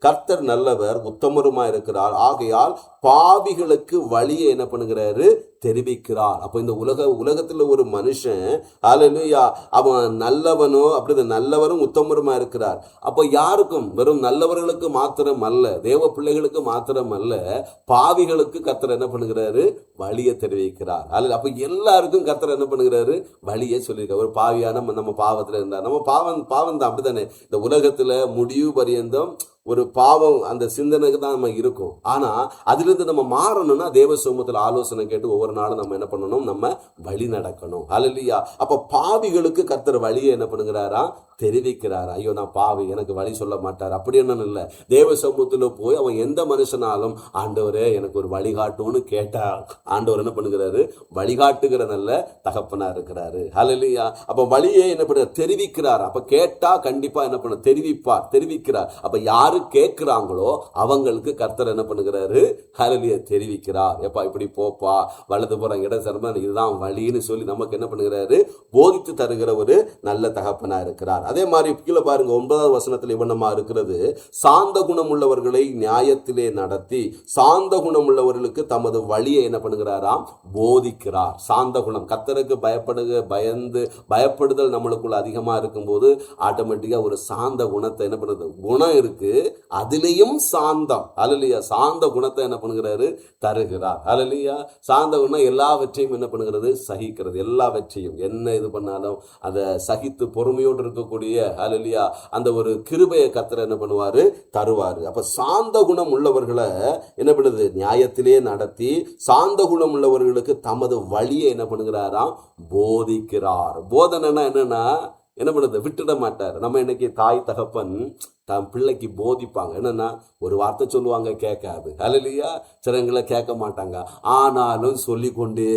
கர்த்தர் நல்லவர் உத்தமருமா இருக்கிறார், ஆகையால் பாவிகளுக்கு வழியை என்ன பண்ணுகிறாரு, தெரிவிக்கிறார். அப்ப இந்த உலகத்துல ஒரு மனுஷன் ஹல்லேலூயா, அவன் நல்லவனோ அப்படி நல்லவரும் உத்தமருமா இருக்கிறார். அப்ப யாருக்கும், வெறும் நல்லவர்களுக்கு மாத்திரம் அல்ல, தேவ பிள்ளைகளுக்கு மாத்திரம் அல்ல, பாவிகளுக்கு கர்த்தர் என்ன பண்ணுகிறாரு, வழியை தெரிவிக்கிறார். அப்ப எல்லாருக்கும் கர்த்தர் என்ன பண்ணுகிறாரு, வழியை சொல்லியிருக்காரு. ஒரு பாவியான நம்ம பாவத்துல இருந்தா, நம்ம பாவம் தான், அப்படித்தானே. இந்த உலகத்துல முடிவு பரியந்தம் ஒரு பாவம் அந்த சிந்தனைக்கு தான் நம்ம இருக்கும். ஆனா அதிலிருந்து நம்ம மாறணும்னா தேவ சமூகத்தில் ஆலோசனை கேட்டு ஒவ்வொரு நாளும் நம்ம என்ன பண்ணணும், நம்ம வழி நடக்கணும். ஹல்லேலூயா. அப்ப பாவிகளுக்கு கர்த்தர் வழியை என்ன பண்ணுகிறாரா, தெரிவிக்கிறார். ஐயோ நான் பாவி, எனக்கு வழி சொல்ல மாட்டார் அப்படி என்ன இல்லை. தேவ சமூகத்தில் போய் அவன் எந்த மனுஷனாலும் ஆண்டவரே எனக்கு ஒரு வழிகாட்டும்னு கேட்டா ஆண்டவர் என்ன பண்ணுகிறாரு, வழிகாட்டுகிற நல்ல தகப்பனா இருக்கிறாரு. ஹல்லேலூயா. அப்ப வழியை என்ன பண்ண தெரிவிக்கிறார். அப்ப கேட்டா கண்டிப்பா என்ன பண்ண தெரிவிக்கிறார். அப்ப யாரு கேட்கிறாங்களோ அவங்களுக்கு கர்த்தர் என்ன பண்ணுகிறாரு, ஹல்லேலூயா, தெரிவிக்கிறார். எப்பா இப்படி போப்பா, வலது புறம் இட சர்மம், இதுதான் வழின்னு சொல்லி நமக்கு என்ன பண்ணுகிறாரு, போதித்து தருகிற ஒரு நல்ல தகப்பனா இருக்கிறார். அதே மாதிரி கீழே பாருங்க, 9வது வசனத்தில் இவனமா இருக்கிறது, சாந்த குணம் உள்ளவர்களை நியாயத்திலே நடத்தி சாந்த குணம் உள்ளவர்களுக்கு தமது வழியை என்ன பண்ணுகிறாராம், போதிக்கிறார். சாந்த குணம், கர்த்தருக்கு பயப்படுதல் நம்மளுக்குள்ள அதிகமா இருக்கும்போது ஆட்டோமேட்டிக்கா ஒரு சாந்த குணத்தை என்ன பண்ணுறது, குணம் இருக்கு, அதிலையும் சாந்தம். ஹல்லேலூயா. சாந்த குணத்தை என்ன பண்ணுகிறாரு, தருகிறார். ஹல்லேலூயா. சாந்த குணம் எல்லாவற்றையும் என்ன பண்ணுகிறது, சகிக்கிறது. எல்லாவற்றையும் என்ன இது பண்ணாலும் அதை சகித்து பொறுமையோடு இருக்கக்கூடிய ஹல்லேலூயா அந்த ஒரு கிருபையை கர்த்தர் என்ன பண்ணுவாரு, தருவாரு. அப்ப சாந்த குணம் உள்ளவர்களை என்ன பண்ணுது, நியாயத்திலே நடத்தி சாந்த குணம் உள்ளவர்களுக்கு தமது வழியை என்ன பண்ணுகிறாராம், போதிக்கிறார். போதனைனா என்னன்னா என்ன பண்ணுறது, விட்டுட மாட்டார். நம்ம இன்னைக்கு தாய் தகப்பன் தன் பிள்ளைக்கு போதிப்பாங்க. என்னன்னா ஒரு வார்த்தை சொல்லுவாங்க, கேட்காது. ஹல்லேலூயா. சிலங்களை கேட்க மாட்டாங்க, ஆனாலும் சொல்லி கொண்டே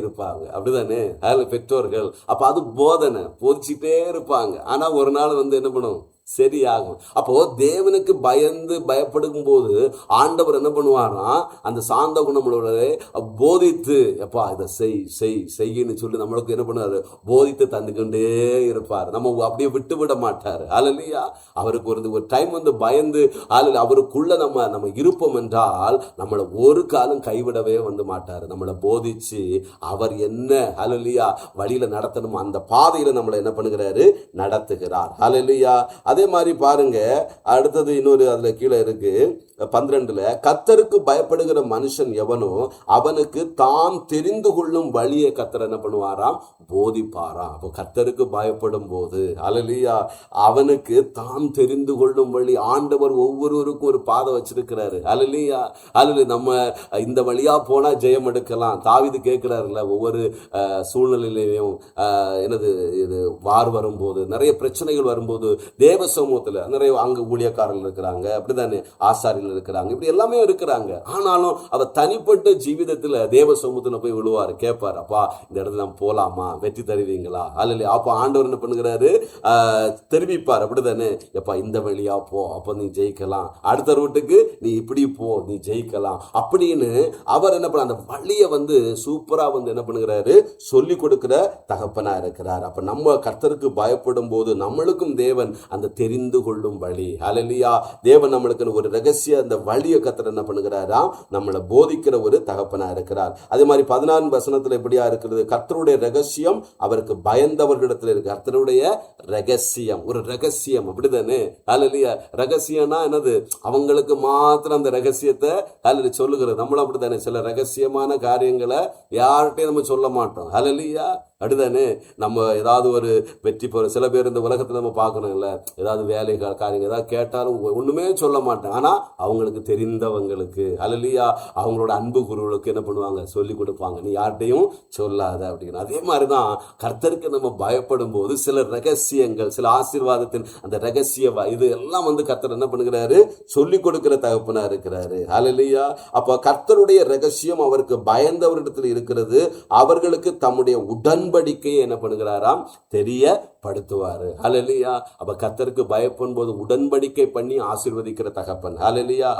இருப்பாங்க. அப்படிதானே பெற்றோர்கள். அப்ப அது போதனை, போதிச்சுட்டே இருப்பாங்க. ஆனா ஒரு நாள் என்ன பண்ணும், சரியாகும். அப்போ தேவனுக்கு பயப்படும் போது ஆண்டவர் என்ன பண்ணுவாரா, அந்த சாந்த குணமுள்ளவரை போதித்து, எப்பா இதை செய்யின்னு சொல்லி நம்மளுக்கு என்ன பண்ணுவாரு, போதித்து தந்துக்கொண்டே இருப்பார். நம்ம அப்படியே விட்டு விட மாட்டார். அல்லேலூயா. அவருக்கு ஒரு டைம் பயந்து அவருக்குள்ள நம்ம இருப்போம் என்றால் நம்மளை ஒரு காலம் கைவிடவே மாட்டார். நம்மளை போதிச்சு அவர் என்ன அல்லேலூயா வழியில நடத்தணும், அந்த பாதையில நம்மளை என்ன பண்ணுகிறாரு, நடத்துகிறார். அல்லேலூயா. அதே மாதிரி பாருங்க, அடுத்தது இன்னொரு அதுல கீழே இருக்கு 12, கர்த்தருக்கு பயப்படுகிற மனுஷன் எவனோ அவனுக்கு தாம் தெரிந்து கொள்ளும் வழியை கர்த்தர் என்ன பண்ணுவாராம், போதிப்பாராம். அப்போ கர்த்தருக்கு பயப்படும் போது அல்லேலூயா அவனுக்கு தாம் தெரிந்து கொள்ளும் வழி, ஆண்டவர் ஒவ்வொருவருக்கும் ஒரு பாதை வச்சிருக்கிறாரு. அல்லேலூயா. நம்ம இந்த வழியா போனா ஜெயம் எடுக்கலாம். தாவீது கேட்கிறாருல்ல, ஒவ்வொரு சூழ்நிலையிலையும் இது வார் வரும்போது, நிறைய பிரச்சனைகள் வரும்போது, தேவ சமூகத்துல நிறைய அங்க ஊழியக்காரர்கள் இருக்கிறாங்க, அப்படித்தானே ஆசாரிகள் இருக்கிறாங்க, இப்படி எல்லாமே இருக்கிறாங்க. ஆனாலும் அவர் தனிப்பட்ட ஜீவிதத்துல தேவ சமூகத்துல போய் விழுவாரு, கேட்பாரு, அப்பா இந்த இடத்துல நம்ம போலாமா, வெற்றி தருவீங்களா? அல்ல அப்ப ஆண்டவர் என்ன பண்ணுகிறாரு, தெரிவிப்பார், அப்படித்தானே, எப்பா இந்த வழியா போ, அப்ப நீ ஜெயிக்கலாம், அடுத்த ரூட்டுக்கு நீ இப்படி போ, நீ ஜெயிக்கலாம் அப்படின்னு அவர் என்ன பண்ண, அந்த வழியை சூப்பரா என்ன பண்ணுகிறாரு, சொல்லி கொடுக்கிற தகப்பனா இருக்கிறார். அப்ப நம்ம கர்த்தருக்கு பயப்படும் போது நம்மளுக்கும் தேவன் அந்த தெரிந்து கொள்ளும் வழி, அல்லேலூயா, தேவன் நம்மளுக்கு ஒரு ரகசிய அந்த வழியை கர்த்தர் என்ன பண்ணுகிறாராம், நம்மளை போதிக்கிற ஒரு தகப்பனா இருக்கிறார். அதே மாதிரி 14 வசனத்துல எப்படியா இருக்கிறது, கர்த்தருடைய ரகசியம் அவருக்கு பயந்தவர்களிடத்தில் இருக்கு. கர்த்தருடைய ரகசியம், ஒரு ரகசியம், அப்படிதானே? அல்லேலூயா. ரகசியம்னா என்னது, அவங்களுக்கு மாத்திரம் அந்த ரகசியத்தை சொல்லுகிறது. நம்மளும் அப்படித்தானே, சில ரகசியமான காரியங்களை யார்கிட்டையும் நம்ம சொல்ல மாட்டோம். அல்லேலூயா. அப்படிதானே? நம்ம ஏதாவது ஒரு வெற்றி பெற, சில பேர் இந்த உலகத்துல நம்ம பார்க்கணும்ல, ஏதாவது வேலை காரியங்கள் ஏதாவது கேட்டாலும் ஒண்ணுமே சொல்ல மாட்டேன். ஆனா அவங்களுக்கு தெரிந்தவங்களுக்கு அல்லேலூயா அவங்களோட அன்பு குருவுக்கு என்ன பண்ணுவாங்க, சொல்லி கொடுப்பாங்க, நீ யார்கிட்டையும் சொல்லாத அப்படின்னு. அதே மாதிரிதான் கர்த்தருக்கு நம்ம பயப்படும் போது சில ரகசியங்கள், சில ஆசீர்வாதத்தின் அந்த ரகசிய இது எல்லாம் கர்த்தர் என்ன பண்ணுகிறாரு, சொல்லி கொடுக்கிற தகப்பனா இருக்கிறாரு. அல்லேலூயா. அப்ப கர்த்தருடைய ரகசியம் அவருக்கு பயந்தவரிடத்தில் இருக்கிறது. அவர்களுக்கு தம்முடைய உடன்படிக்கையை என்ன பண்ணுகிறாராம், தெரியப்படுத்துவாரு. அல்லேலூயா. அப்ப கர்த்தருக்கு பயப்படும் போது உடன்படிக்கை பண்ணி ஆசீர்வதிக்கிற தகப்பன். அல்லேலூயா.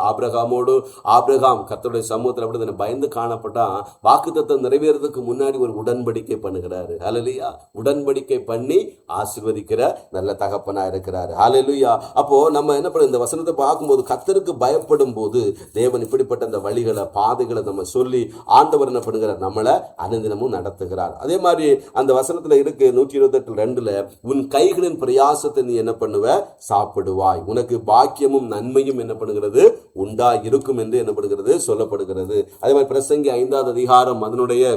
ஆபிரகாம் கர்த்தருடைய சமூகத்தில் அப்படி பயந்து காணப்பட்டா, வாக்குத்தத்தம் நிறைவேறதுக்கு முன்னாடி ஒரு உடன்படிக்கை பண்ணுகிறாரு. அல்லேலூயா. உடன்படிக்கை பண்ணி ஆசீர்வதிக்கிற நல்ல தகப்பனா இருக்கிறாரு. அல்லேலூயா. அப்போ நம்ம என்ன பண்ண, இந்த வசனத்தை பார்க்கும்போது கர்த்தருக்கு பயப்படும் போது தேவன் இப்படிப்பட்ட அந்த வழிகளை, பாதைகளை நம்ம சொல்லி ஆண்டவர் என்ன பண்ணுகிறார், நம்மளை அனுதினமும் நடத்துகிறார். அதே மாதிரி அந்த வசனத்துல இருக்கு 128:2, உன் கைகளின் பிரயாசத்தை நீ என்ன பண்ணுவ, சாப்பிடுவாய், உனக்கு பாக்கியமும் நன்மையும் என்ன பண்ணுகிறது, உண்டா இருக்கும் என்று என்ன பண்ணுகிறது, சொல்லப்படுகிறது. அதே மாதிரி பிரசங்கி 5வது அதிகாரம் அதனுடைய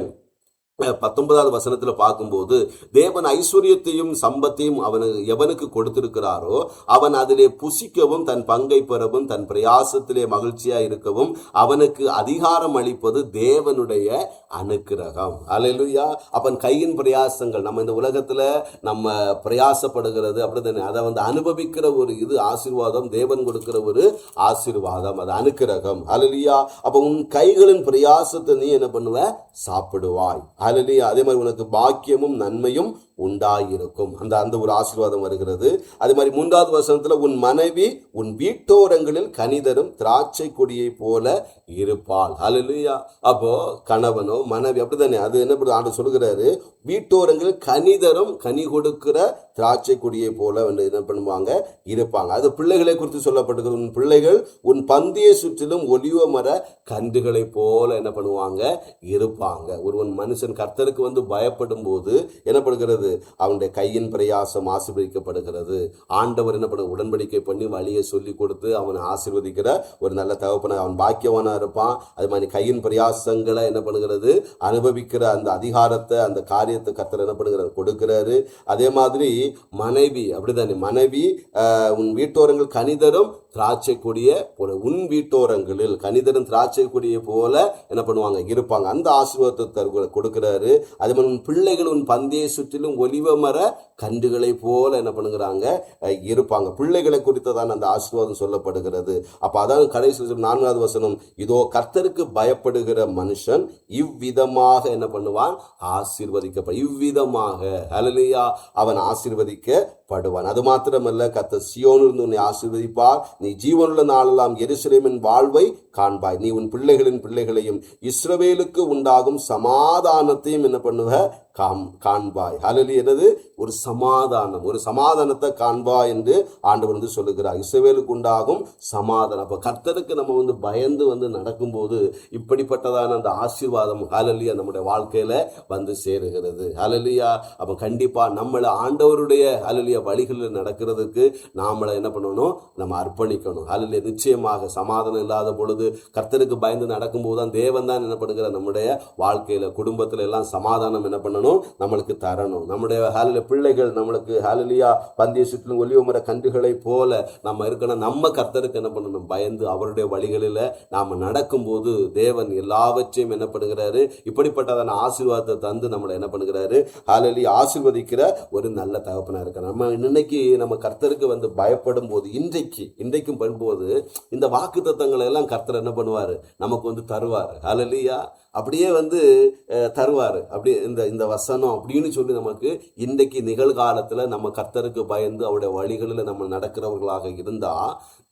19வது வசனத்துல பார்க்கும்போது, தேவன் ஐஸ்வர்யத்தையும் சம்பத்தையும் எவனுக்கு கொடுத்திருக்கிறாரோ அவன் அதிலே புசிக்கவும் தன் பங்கை பெறவும் தன் பிரயாசத்திலே மகிழ்ச்சியா இருக்கவும் அவனுக்கு அதிகாரம் அளிப்பது தேவனுடைய அனுக்கிரகம். அல்லேலூயா. அப்பன் கையின் பிரயாசங்கள், நம்ம இந்த உலகத்துல நம்ம பிரயாசப்படுகிறது அப்படித்தானே, அதை அனுபவிக்கிற ஒரு இது ஆசீர்வாதம், தேவன் கொடுக்கிற ஒரு ஆசீர்வாதம், அது அனுக்கிரகம். அல்லேலூயா. அப்ப உன் கைகளின் பிரயாசத்தை நீ என்ன பண்ணுவ, சாப்பிடுவாய். அல்லேலூயா. அதே மாதிரி உனக்கு பாக்கியமும் நன்மையும் உண்டாயிருக்கும், அந்த ஒரு ஆசீர்வாதம் வருகிறது. அதே மாதிரி 3வது வசனத்துல, உன் மனைவி உன் வீட்டோரங்களில் கனிதரும் திராட்சை கொடியை போல இருப்பாள். அல்லேலூயா. அப்போ கணவனோ மனைவி அப்படித்தானே, அது என்ன ஆண்டு சொல்லுகிறாரு, வீட்டோரங்களில் கனிதரும் கனி கொடுக்கிற திராட்சை கொடியை போல என்ன பண்ணுவாங்க, இருப்பாங்க. அது பிள்ளைகளை குறித்து சொல்லப்பட்டிருக்கிறது. உன் பிள்ளைகள் உன் பந்தியை சுற்றிலும் ஒலிவ மர கன்றுகளை போல என்ன பண்ணுவாங்க, இருப்பாங்க. ஒருவன் மனுஷன் கர்த்தருக்கு பயப்படும் போது என்ன பண்ணுகிறது, அவனுடைய கையின் பிரயாசம் ஆசீர்வதிக்கப்படுகிறது. ஆண்டவர் என்ன பண்ண, உடன்படிக்கை பண்ணி வழியை சொல்லி கொடுத்து அவனை ஆசீர்வதிக்கிற ஒரு நல்ல தகப்பன, அவன் பாக்கியவானா இருப்பான். அது மாதிரி கையின் பிரயாசங்களை என்ன பண்ணுகிறது, அனுபவிக்கிற அந்த அதிகாரத்தை, அந்த காரியத்தை கர்த்தர் என்ன பண்ணுகிறார், கொடுக்கிறாரு. அதே மாதிரி மனைவி அப்படித்தானே, மனைவி உன் வீட்டோரங்கள் கனிதரும் திராட்சை கொடிய போல, உன் வீட்டோரங்களில் கனிதரும் திராட்சை கொடியை போல என்ன பண்ணுவாங்க, இருப்பாங்க. அந்த ஆசீர்வாதத்தை கொடுக்கிறாரு. அதே மாதிரி உன் பிள்ளைகள் உன் பந்தியை சுற்றிலும் ஒலிவ மர கன்றுகளை போல என்ன பண்ணுகிறாங்க, இருப்பாங்க. பிள்ளைகளை குறித்ததான் அந்த ஆசீர்வாதம் சொல்லப்படுகிறது. அப்ப அதான் கடைசி 4வது வசனம், இதோ கர்த்தருக்கு பயப்படுகிற மனுஷன் இவ்விதமாக என்ன பண்ணுவான், ஆசீர்வதிக்கப்பட, இவ்விதமாக அல்லேலூயா அவன் ஆசீர்வதிக்கப்படுவான். படுவான். அது மாத்திரமல்ல, கர்த்தர் சியோனிலிருந்து உன்னை ஆசீர்வதிப்பார். நீ ஜீவனுள்ள நாளெல்லாம் எருசலேமின் வாழ்வை காண்பாய். நீ உன் பிள்ளைகளின் பிள்ளைகளையும் இஸ்ரவேலுக்கு உண்டாகும் சமாதானத்தையும் என்ன பண்ணுவ? காண்பாய். ஹல்லேலூயா. என்னது? ஒரு சமாதானம், ஒரு சமாதானத்தை காண்பாய் என்று ஆண்டவர் சொல்லுகிறார். இஸ்ரவேலுக்கு உண்டாகும் சமாதானம். அப்ப கர்த்தருக்கு நம்ம பயந்து நடக்கும்போது இப்படிப்பட்டதான அந்த ஆசீர்வாதம் ஹல்லேலூயா நம்முடைய வாழ்க்கையில சேருகிறது. ஹல்லேலூயா. அப்ப கண்டிப்பா நம்மளை ஆண்டவருடைய ஹல்லேலூயா வழிகளில் நடக்கிறதுக்கு நாமளை என்ன பண்ணணும்? நம்ம அர்ப்பணிக்கணும். ஹல்லேலூயா. நிச்சயமாக சமாதானம் இல்லாத பொழுது கர்த்தருக்கு பயந்து நடக்கும் போதுதான் தேவன் தான் என்ன பண்ணுகிற நம்முடைய வாழ்க்கையில குடும்பத்துல எல்லாம் சமாதானம் என்ன பண்ணணும்? நம்மளுக்கு தரணும். நம்முடைய பிள்ளைகள் நம்மளுக்கு ஹல்லேலூயா பந்திய சுற்றிலும் ஒலிவ மர கன்றுகளை போல நம்ம இருக்கணும். நம்ம கர்த்தருக்கு என்ன பண்ணணும்? பயந்து அவருடைய வழிகளில நாம நடக்கும்போது தேவன் எல்லாவற்றையும் என்ன பண்ணுகிறாரு? இப்படிப்பட்டதான ஆசீர்வாதத்தை தந்து நம்மளை என்ன பண்ணுகிறாரு? ஹல்லேலூயா ஆசீர்வதிக்கிற ஒரு நல்ல தகப்பனா இருக்க. நம்ம இன்னைக்கு நம்ம கர்த்தருக்கு பயப்படும் போது இன்றைக்கும் பண்ணும்போது இந்த வாக்கு தத்தங்களை எல்லாம் கர்த்தர் என்ன பண்ணுவாரு? நமக்கு தருவார். ஹல்லேலூயா. அப்படியே தருவாரு. அப்படியே இந்த வசனம் அப்படின்னு சொல்லி நமக்கு இன்றைக்கு நிகழ்காலத்துல நம்ம கர்த்தருக்கு பயந்து அவருடைய வழிகளில் நம்ம நடக்கிறவர்களாக இருந்தா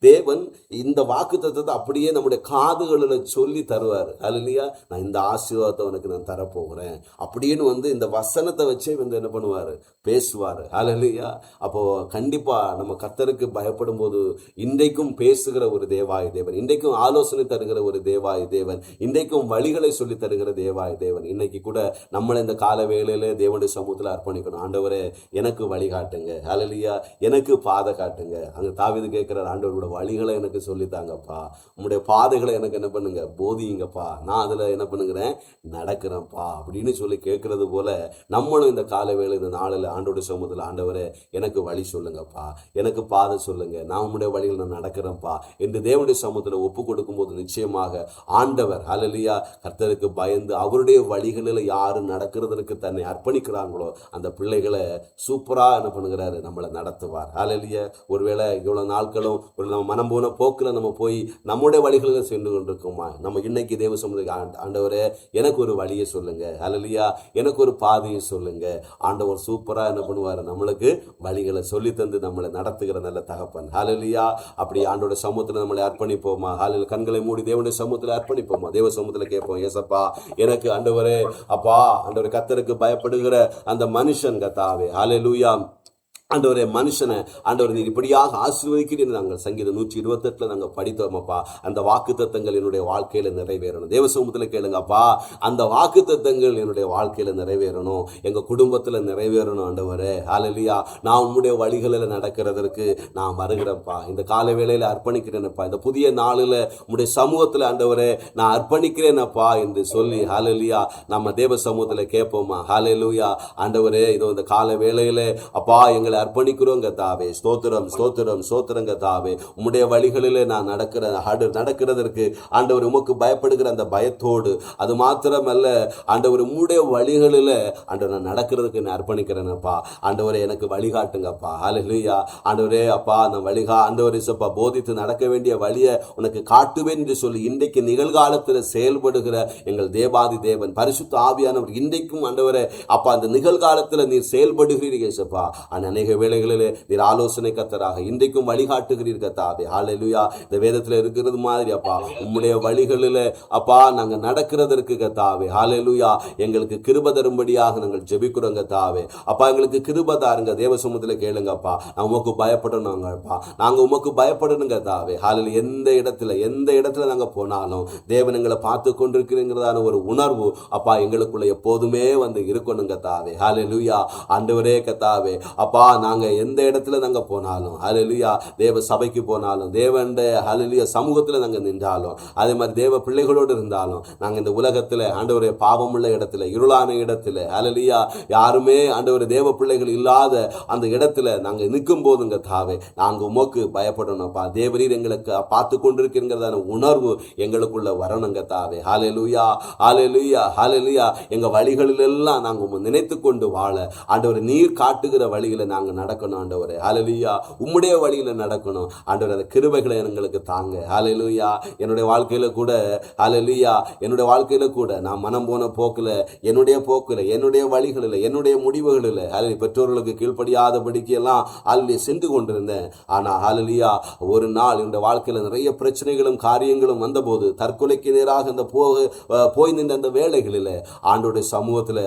தேவன் இந்த வாக்கு தத்தத்தை அப்படியே நம்முடைய காதுகளில் சொல்லி தருவார். ஹல்லேலூயா. நான் இந்த ஆசீர்வாதத்தை உனக்கு நான் தரப்போகிறேன் அப்படின்னு இந்த வசனத்தை வச்சே என்ன பண்ணுவாரு? பேசுவார். ஹல்லேலூயா. அப்போ கண்டிப்பா நம்ம கர்த்தருக்கு பயப்படும் போது இன்றைக்கும் பேசுகிற ஒரு தேவாய் தேவன், இன்றைக்கும் ஆலோசனை தருகிற ஒரு தேவாய் தேவன், இன்றைக்கும் வழிகளை சொல்லி தருகிற தேவாய் தேவன். இன்னைக்கு கூட நம்மளை இந்த கால வேளையில தேவனுடைய சமூகத்தில் அர்ப்பணிக்கணும். ஆண்டவரே எனக்கு வழிகாட்டுங்க. ஹல்லேலூயா. எனக்கு பாதை காட்டுங்க. அங்க தாவீது கேட்கிறார், ஆண்டவரோட வழிகளை எனக்கு சொல்லித்தாங்கப்பா, உங்களுடைய பாதைகளை எனக்கு என்ன பண்ணுங்க? போதிங்கப்பா, நான் அதுல என்ன பண்ணுகிறேன்? நடக்கிறேன்ப்பா அப்படின்னு சொல்லி கேட்கறது போல நம்மளும் இந்த கால வேளை இந்த நாளில் ஆண்டோடைய சமூகத்தில், ஆண்டவரே எனக்கு வழி சொல்லுங்கப்பா, எனக்கு பாதை சொல்லுங்க, நான் உங்களுடைய வழிகள் நான் நடக்கிறேன்ப்பா என்று தேவனுடைய சமூகத்தில் ஒப்பு கொடுக்கும் போது நிச்சயமாக ஆண்டவர் ஹல்லேலூயா கர்த்தருக்கு பயந்து அவருடைய வழிகளில் யாரு நடக்கிறதுக்கு தன்னை அர்ப்பணிக்கிறாங்களோ அந்த பிள்ளைகளை சூப்பரா என்ன பண்ணுகிறாரு? நம்மளை நடத்துவார். ஹல்லேலூயா. ஒருவேளை இவ்வளவு நாட்களும் நம்ம மனம் போன போக்கில் நம்ம போய் நம்முடைய வழிகளில் சென்று கொண்டிருக்கோமா? நம்ம இன்னைக்கு தேவ சமூகத்துக்கு, ஆண்டவரே எனக்கு ஒரு வழியை சொல்லுங்க. ஹல்லேலூயா. எனக்கு ஒரு பாதையை சொல்லுங்க. ஆண்டவர் சூப்பரா என்ன பண்ணுவார்? நம்மளுக்கு வழிகளை சொல்லி தந்து நம்மளை நடத்துகிற நல்ல தகப்பன். ஹல்லேலூயா. அப்படி ஆண்டோட சமூகத்தில் நம்மளை அர்ப்பணிப்போமா? ஹல்லேலூயா. கண்களை மூடி தேவனுடைய சமூகத்தில் அர்ப்பணிப்போமா? தேவ சமூகத்தில் கேட்போம், ஏசப்பா எனக்கு ஆண்டவரே அப்பா ஆண்டவர் கர்த்தருக்கு பயப்படுகிற அந்த மனுஷன் கர்த்தாவே ஹல்லேலூயா ஆண்டவரே மனுஷனை ஆண்டவர் நீர் இப்படியாக ஆசீர்வதிக்கிறீர். நாங்கள் சங்கீதம் 128 நாங்கள் படித்தோமப்பா. அந்த வாக்கு தத்தங்கள் என்னுடைய வாழ்க்கையில நிறைவேறணும். தேவ சமூகத்தில் கேளுங்கப்பா, அந்த வாக்கு தத்தங்கள் என்னுடைய வாழ்க்கையில நிறைவேறணும், எங்க குடும்பத்துல நிறைவேறணும். ஆண்டவரே ஹல்லேலூயா. நான் உம்முடைய வழிகளில் நடக்கிறதற்கு நான் வருகிறேன்ப்பா. இந்த கால வேளையில அர்ப்பணிக்கிறேனப்பா. இந்த புதிய நாளில் உம்முடைய சமூகத்துல ஆண்டவரே நான் அர்ப்பணிக்கிறேனப்பா என்று சொல்லி ஹல்லேலூயா நம்ம தேவ சமூகத்துல கேட்போமா? ஹல்லேலூயா. ஆண்டவரே இதோ இந்த கால வேளையில அப்பா எங்களை அர்ப்பணிக்கிறோம் கர்த்தாவே. ஸ்தோத்திரம் ஸ்தோத்திரம் ஸ்தோத்திரம் கர்த்தாவே. உம்முடைய வழிகளிலே நான் நடக்கிறதற்கு ஆண்டவர் உமக்கு பயப்படுகிற அந்த பயத்தோடு, அது மாத்திரமல்ல ஆண்டவர் உம்முடைய வழிகளில் ஆண்டவர் நான் நடக்கிறதுக்கு நான் அர்ப்பணிக்கிறேனப்பா. ஆண்டவரே எனக்கு வழிகாட்டுங்கப்பா. ஹல்லேலூயா. ஆண்டவரே அப்பா அந்த ஆண்டவரே சப்பா போதித்து நடக்க வேண்டிய வழியை உனக்கு காட்டுவேன் என்று சொல்லி இன்றைக்கு நிகழ்காலத்தில் செயல்படுகிற எங்கள் தேவாதி தேவன் பரிசுத்த ஆவியானவர் இன்றைக்கும் ஆண்டவரே அப்பா அந்த நிகழ்காலத்தில் நீர் செயல்படுகிறீர்கள் சப்பா. அநேக வேளைகளிலே நீர் ஆலோசனை கர்த்தராக இன்றைக்கும் வழிகாட்டுகிறீர் கர்த்தாவே. ஹல்லேலூயா. இந்த வேதத்தில் இருக்கிறது மாதிரி அப்பா உம்முடைய வழிகளில் அப்பா நாங்கள் நடக்கிறதற்கு கர்த்தாவே ஹல்லேலூயா எங்களுக்கு கிருபை தரும்படியாக நாங்கள் ஜெபிக்கிறோம் கர்த்தாவே. அப்பா எங்களுக்கு கிருபை தாருங்க. தேவ சமூகத்தில் கேளுங்கப்பா. நான் உமக்கு பயப்படணுங்கப்பா. நாங்க உமக்கு பயப்படணும் கர்த்தாவே. ஹல்லேலூயா. எந்த இடத்துல நாங்க போனாலும் தேவன் எங்களை பார்த்து கொண்டிருக்கிறதான ஒரு உணர்வு அப்பா எங்களுக்குள்ள எப்போதுமே இருக்கணும் கர்த்தாவே. ஹல்லேலூயா. ஆண்டவரே கர்த்தாவே அப்பா நாங்க எந்த இடத்துல நாங்க போனாலும் ஹல்லேலூயா தேவ சபைக்கு போனாலும் தேவனுடைய ஹல்லேலூயா சமூகத்துல நாங்க நின்றாலும் அதே மாதிரி தேவ பிள்ளைகளோடு இருந்தாலும் நாங்க இந்த உலகத்துல ஆண்டவரே பாவமுள்ள இடத்துல இருளான இடத்துல ஹல்லேலூயா யாருமே ஆண்டவரே தேவ பிள்ளைகள் இல்லாத அந்த இடத்துல நாங்க நிற்கும் போதுங்க தாவே நாங்க உமக்கு பயப்படணும்ப்பா. தேவரீர் எங்களுக்கு பார்த்து கொண்டிருக்கிறதான உணர்வு எங்களுக்குள்ள வரணுங்க தாவே. ஹல்லேலூயா ஹல்லேலூயா ஹல்லேலூயா. எங்க வழிகளில் எல்லாம் நாங்க நினைத்து கொண்டு வாழ ஆண்டவரே நீர் காட்டுகிற வழிகளை நாங்க நாங்கள் நடக்கணும் ஆண்டவரே. ஹல்லேலூயா. உம்முடைய வழியில் நடக்கணும் ஆண்டவரே. அந்த கிருபைகளை எங்களுக்கு தாங்க. ஹல்லேலூயா. என்னுடைய வாழ்க்கையில கூட ஹல்லேலூயா, என்னுடைய வாழ்க்கையில கூட நான் மனம் போன போக்கில், என்னுடைய போக்கில், என்னுடைய வழிகளில், என்னுடைய முடிவுகளில் ஹல்லேலூயா பெற்றோர்களுக்கு கீழ்ப்படியாதபடிக்கு எல்லாம் ஹல்லேலூயா சென்று கொண்டிருந்தேன். ஆனால் ஹல்லேலூயா ஒரு நாள் என்னுடைய வாழ்க்கையில் நிறைய பிரச்சனைகளும் காரியங்களும் வந்தபோது தற்கொலைக்கு நேராக அந்த போய் நின்ற அந்த வேலைகளில் ஆண்டோடைய சமூகத்தில்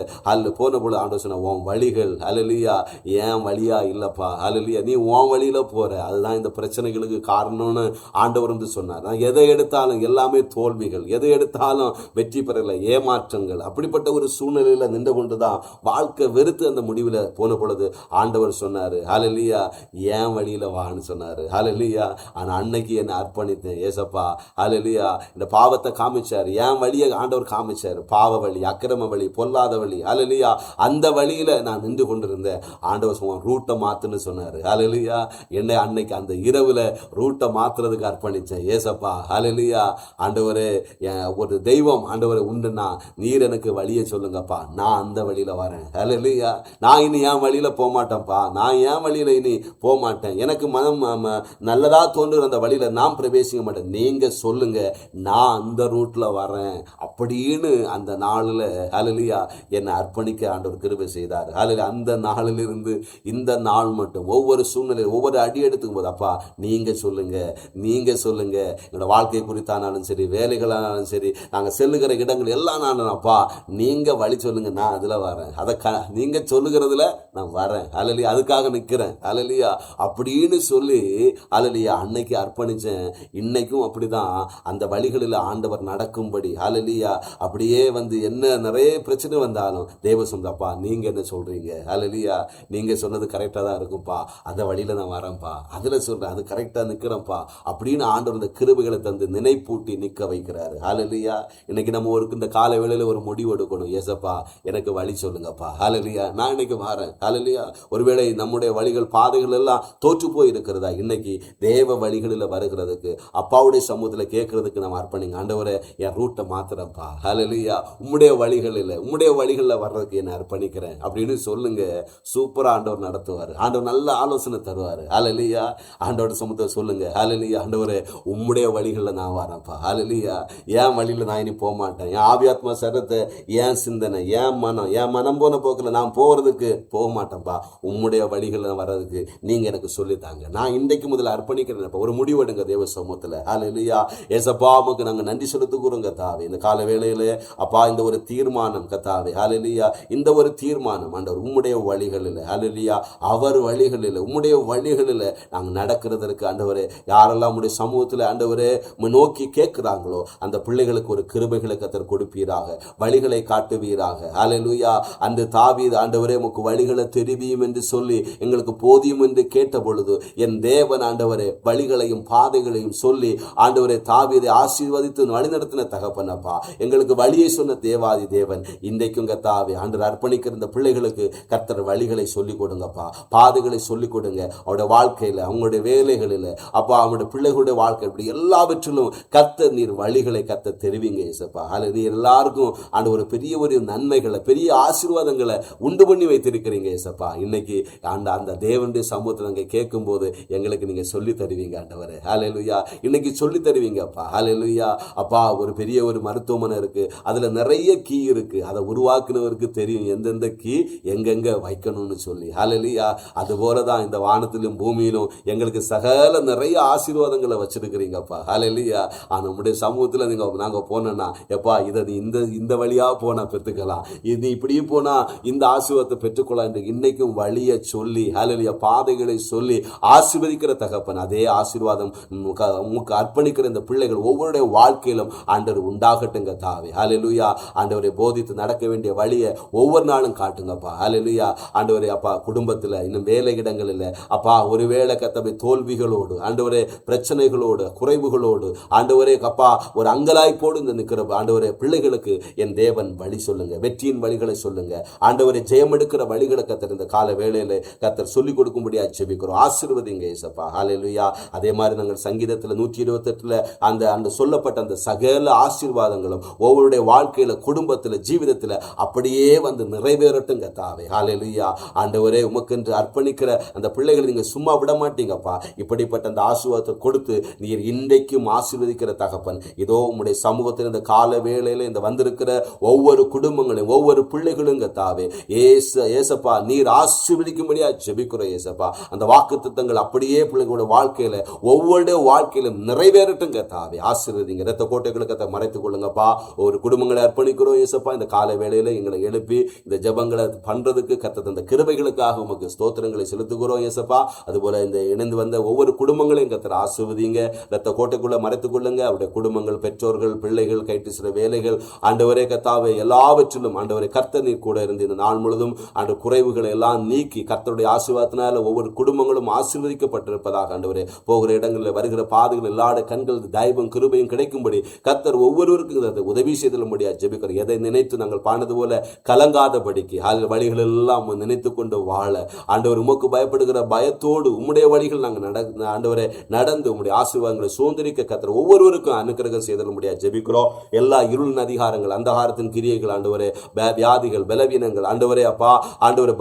போன பொழுது ஆண்டவர் சொன்ன, உன் வழிகள் ஹல்லேலூயா ஏன் வழியா இல்லப்பா, ஹல்லேலூயா நீ உன் வழியில போற, அதுதான் இந்த பிரச்சனைகளுக்கு காரணம்னு ஆண்டவர் வந்து சொன்னார். நான் எதை எடுத்தாலும் எல்லாமே தோல்விகள், எதை எடுத்தாலும் வெற்றி பெறல, ஏமாற்றங்கள், அப்படிப்பட்ட ஒரு சூழ்நிலையில நின்று கொண்டுதான் வாழ்க்கை வெறுத்து அந்த முடிவில் போன பொழுது ஆண்டவர் சொன்னாரு, ஹல்லேலூயா ஏன் வழியில வான்னு சொன்னாரு. ஹல்லேலூயா. ஆனா அன்னைக்கு என்னை அர்ப்பணித்தேன் ஏசப்பா. ஹல்லேலூயா. இந்த பாவத்தை காமிச்சாரு, என் வழியை ஆண்டவர் காமிச்சாரு. பாவ வழி, அக்கிரம வழி, பொல்லாத வழி. ஹல்லேலூயா. அந்த வழியில நான் நின்று கொண்டிருந்தேன். ஆண்டவர் ரூட்டை மாத்துன்னு சொன்னாரு. ஹல்லேலூயா. என்னை அன்னைக்கு அந்த இரவுல ரூட்டை மாத்துறதுக்கு அர்ப்பணிச்சேன் ஏசப்பா. ஹல்லேலூயா. ஆண்டவரே ஒரு தெய்வம் ஆண்டவரை உண்டுன்னா நீர் எனக்கு வழியை சொல்லுங்கப்பா, நான் அந்த வழியில வரேன். ஹல்லேலூயா. நான் இனி என் வழியில போக மாட்டேன்ப்பா, நான் என் வழியில இனி போக மாட்டேன், எனக்கு மனம் நல்லதா தோன்றுற அந்த வழியில நான் பிரவேசிக்க மாட்டேன், நீங்க சொல்லுங்க நான் அந்த ரூட்ல வரேன் அப்படின்னு அந்த நாளில் ஹல்லேலூயா என்னை அர்ப்பணிக்க ஆண்டவர் கிருபை செய்தார். ஹல்லேலூயா. அந்த நாளிலிருந்து இந்த நாள் மட்டும் ஒவ்வொரு சூழ்நிலையில் ஒவ்வொரு அடி எடுத்துக்கும் போது அப்பா நீங்க சொல்லுங்க, நீங்க சொல்லுங்க, என்னோட வாழ்க்கை குறித்தானாலும் சரி, வேலைகளானாலும் சரி, நாங்கள் செல்லுகிற இடங்கள் எல்லாம் நான் அப்பா நீங்க வழி சொல்லுங்க, நான் அதுல வரேன், அதை நீங்க சொல்லுகிறதுல நான் வரேன். ஹல்லேலூயா. அதுக்காக நிற்கிறேன். ஹல்லேலூயா. அப்படின்னு சொல்லி ஹல்லேலூயா அன்னைக்கு அர்ப்பணிச்சேன். இன்னைக்கும் அப்படிதான் அந்த வழிகளில் ஆண்டவர் நடக்கும்படி ஹல்லேலூயா அப்படியே வந்து என்ன நிறைய பிரச்சனை வந்தாலும் தேவ சொந்தப்பா நீங்க என்ன சொல்றீங்க, ஹல்லேலூயா நீங்க சொன்னது கரெக்டாக தான் இருக்கும்ப்பா, அந்த வழியில நான் வரேன்ப்பா, அதுல சொல்றேன், அது கரெக்டாக நிற்கிறேன்ப்பா அப்படின்னு ஆண்டவர் இந்த கிருபைகளை தந்து நினைப்பூட்டி நிற்க வைக்கிறாரு. ஹல்லேலூயா. இன்னைக்கு நம்ம இந்த கால வேளையில ஒரு முடிவு எடுக்கணும். ஏசப்பா எனக்கு வழி சொல்லுங்கப்பா. ஹல்லேலூயா. நான் இன்னைக்கு வரேன். ஹல்லேலூயா. ஒருவேளை நம்முடைய வழிகள் பாதைகள் எல்லாம் தோற்று போய் இருக்கிறதா, இன்னைக்கு தேவ வழிகளில் வருகிறதுக்கு அப்பாவுடைய சமூகத்தில் கேட்கறதுக்கு நம்ம அர்ப்பணிங்க. ஆண்டவரே என் ரூட்டை மாத்திரப்பா. ஹல்லேலூயா. உம்முடைய வழிகளில் வர்றதுக்கு என்ன அர்ப்பணிக்கிறேன் அப்படின்னு சொல்லுங்க. சூப்பரா ஆண்டவர் நடத்துவார். ஆண்டவர் நல்ல ஆலோசனை தருவார். ஹல்லேலூயா. ஆண்டவரோட சமூகத்தை சொல்லுங்க. ஹல்லேலூயா. ஆண்டவரே உம்முடைய வழிகளில் நான் வரேன்ப்பா. ஹல்லேலூயா. என் வழியில் நான் இனி போக மாட்டேன், என் ஆவியாத்மா சரத்தை, என் சிந்தனை, என் மனம் போன போக்கில் நான் போகிறதுக்கு போக மாட்டேன்ப்பா, உம்முடைய வழிகளில் வர்றதுக்கு நீங்க எனக்கு சொல்லித்தாங்க. நான் இன்றைக்கு முதல்ல அர்ப்பணிக்கிறேன். ஒரு முடிவெடுங்க தேவ சமூகத்தில். ஹல்லேலூயா. ஏசப்பா உமக்கு நாங்கள் நன்றி செலுத்துகிறோம் கத்தாவே. இந்த கால வேளையிலே அப்பா இந்த ஒரு தீர்மானம் கத்தாவே. ஹல்லேலூயா. இந்த ஒரு தீர்மானம் ஆண்டவர் உம்முடைய வழிகளில் ஹல்லேலூயா அவர் வழிகளில் உம்முடைய வழிகளில் நாங்கள் நடக்கிறதற்கு ஆண்டவரே யாரெல்லாம் உம்முடைய சமூகத்தில் ஆண்டவரே நோக்கி கேட்கிறாங்களோ அந்த பிள்ளைகளுக்கு ஒரு கிருபைகளை கத்தர் கொடுப்பீராக, வழிகளை காட்டுவீராக. ஹல்லேலூயா. அந்த தாவீது ஆண்டவரே உமக்கு வழிகளை தெரிவியும் என்று சொல்லி எங்களுக்கு போதியும் என்று கேட்ட பொழுது என் தேவன் ஆண்டவரே வழிகளையும் பாதைகளையும் சொல்லி ஆண்டவரே தாவீதை ஆசீர்வதித்து வழிநடத்தின தகப்பனப்பா, எங்களுக்கு வழியை சொன்ன தேவாதி தேவன் இன்றைக்கும் கத்தாவே ஆண்டவர் அர்ப்பணிக்கிற இந்த பிள்ளைகளுக்கு கர்த்தர் வழிகளை சொல்லிக் கொடுங்கப்பா, பாதைகளை சொல்லிக் கொடுங்க. அவருடைய வாழ்க்கையில், அவங்களுடைய வேலைகளில் அப்பா, அவங்களுடைய பிள்ளைகளுடைய வாழ்க்கை இப்படி எல்லாவற்றிலும் கர்த்தர் நீர் வழிகளை கர்த்தர் தெரிவிங்க ஏசப்பா. அதில் நீர் எல்லாருக்கும் ஆண்டு ஒரு பெரிய நன்மைகளை பெரிய ஆசீர்வாதங்களை உண்டு பண்ணி வைத்திருக்கிறீங்க ஏசப்பா. இன்னைக்கு அந்த தேவனுடைய சமூகத்தில் நாங்கள் கேட்கும் போது எங்களுக்கு நீங்க சொல்லி தருவீங்க ஆண்டவரே. ஹல்லேலூயா. இன்னைக்கு சொல்லி தருவீங்கப்பா. ஹல்லேலூயா. அப்பா ஒரு பெரிய ஒரு மருத்துவமனை இருக்கு, அதுல நிறைய கீ இருக்கு, அதை உருவாக்குனவருக்கு தெரியும் எந்தெந்த கீ எங்கெங்க வைக்கணும்னு சொல்லி. ஹல்லேலூயா. அது போலதான் இந்த வானத்திலும் பூமியிலும் எங்களுக்கு சகல நிறைய ஆசீர்வாதங்களை வச்சிருக்கிறீங்கப்பா. ஹல்லேலூயா. நம்முடைய சமூகத்தில் நாங்க போனோம்னா எப்பா இதை இந்த வழியா போனா பெற்றுக்கலாம், இது இப்படியே போனா இந்த ஆசீர்வாதத்தை பெற்றுக்கொள்ளலாம் என்று இன்னைக்கும் வழியை சொல்லி ஹல்லேலூயா பாதைகளை சொல்லி ஆசீர்வதிக்கிற தகப்பன் அதே ஆசீர்வாதம் உங்களுக்கு அர்ப்பணிக்கிற இந்த பிள்ளைகள் ஒவ்வொருடைய வாழ்க்கையிலும் ஆண்டவர் உண்டாகட்டுங்க தாவே. ஹல்லேலூயா. ஆண்டவரை போதித்து நடக்க வேண்டிய வழியை ஒவ்வொரு நாளும் காட்டுங்கப்பா. ஹல்லேலூயா. ஆண்டவரே அப்பா குடும்பத்தில் இன்னும் வேலை இடங்களில் அப்பா ஒருவேளை கத்தவை தோல்விகளோடு ஆண்டவரே பிரச்சனைகளோடு குறைவுகளோடு ஆண்டவரே அப்பா ஒரு அங்கலாய்ப்போடு இந்த நிற்கிற ஆண்டவரே பிள்ளைகளுக்கு என் தேவன் வழி சொல்லுங்க, வெற்றியின் வழிகளை சொல்லுங்க ஆண்டவரை, ஜெயம் எடுக்கிற வழிகளை கத்தர் இந்த கால வேளையில கத்தர் சொல்லிக் கொடுக்கும்படியா ஜெபிக்கிறோம். ஆசீர்வதிங்க இயேசப்பா. ஹல்லேலூயா. அதே மாதிரி நாங்கள் சங்கீதத்தில் 128 அந்த சொல்லப்பட்ட அந்த சகல ஆசீர்வாதங்களும் ஒவ்வொருடைய வாழ்க்கையில குடும்பத்தில் ஜீவிதத்தில் அப்படியே வந்து நிறைவேறட்டும் கத்தாவே. ஹல்லேலூயா. ஆண்டவரே உமக்கு உமக்கென்று அர்ப்பணிக்கிற அந்த பிள்ளைகளை நீங்க சும்மா விட மாட்டீங்கப்பா. இப்படிப்பட்ட அந்த ஆசீர்வாதத்தை கொடுத்து நீர் இன்றைக்கும் ஆசீர்வதிக்கிற தகப்பன். இதோ உம்முடைய சமூகத்தில் இந்த கால வேளையில இந்த வந்திருக்கிற ஒவ்வொரு குடும்பங்களையும் ஒவ்வொரு பிள்ளைகளும் கர்த்தாவே ஏசப்பா நீர் ஆசீர்வதிக்கும்படியா ஜெபிக்கிறோம் ஏசப்பா. அந்த வாக்குத்தத்தங்கள் அப்படியே பிள்ளைகளோட வாழ்க்கையில ஒவ்வொரு வாழ்க்கையிலும் நிறைவேறட்டும் கர்த்தாவே. ஆசீர்வதிங்க. இரத்த கோட்டைகளுக்கு மறைத்துக் கொள்ளுங்கப்பா. ஒரு குடும்பங்களை அர்ப்பணிக்கிறோம் ஏசப்பா. இந்த கால வேளையில எங்களை எழுப்பி இந்த ஜெபங்களை பண்றதுக்கு கர்த்தர் அந்த கிருபைகளுக்காக உமக்கு ஸ்தோத்திரங்களை செலுத்துகிறோம் ஏசப்பா. அதுபோல இந்த இணைந்து வந்த ஒவ்வொரு குடும்பங்களையும் கர்த்தர் ஆசீர்வதிங்க. இரத்த கோட்டைக்குள்ள மறைத்துக் கொள்ளுங்க. அவருடைய குடும்பங்கள், பெற்றோர்கள், பிள்ளைகள், கைட்டு சில வேலைகள் ஆண்டவரே கர்த்தாவே எல்லாவற்றிலும் ஆண்டவரே கர்த்தர் நீர் கூட இருந்து இந்த நாள் முழுதும் ஆண்டு குறைவுகளை எல்லாம் நீக்கி கர்த்தருடைய ஆசீர்வாதத்தினால ஒவ்வொரு குடும்பங்களும் ஆசீர்வதிக்கப்பட்டிருப்பதாக ஆண்டவரே போகிற இடங்களில் வருகிற பாதைகள் எல்லா கண்கள் தயவும் கிருபையும் கிடைக்கும்படி கர்த்தர் ஒவ்வொருவருக்கும் உதவி செய்தலும்படியா ஜெபிக்கிறோம். எதை நினைத்து நாங்கள் பாண்டது போல கலங்காதபடிக்கு வழிகள் எல்லாம் நினைத்து கொண்டு வாழ ஆண்டவர் உமக்கு பயப்படுகிற பயத்தோடு உம்முடைய வழிகள் நாங்கள் ஆண்டவரை நடந்து உம்முடைய ஆசீர்வாதங்களை சுதந்திரிக்க கர்த்தர் ஒவ்வொருவருக்கும் அனுக்கிரகம் செய்தலும்படியா ஜெபிக்கிறோம். எல்லா இருளின் அதிகாரங்கள், அந்தகாரத்தின் கிரியைகள் ஆண்டவரே, வியாதிகள், பலவீனங்கள் ஆண்டவரே அப்பா ஆண்டவரை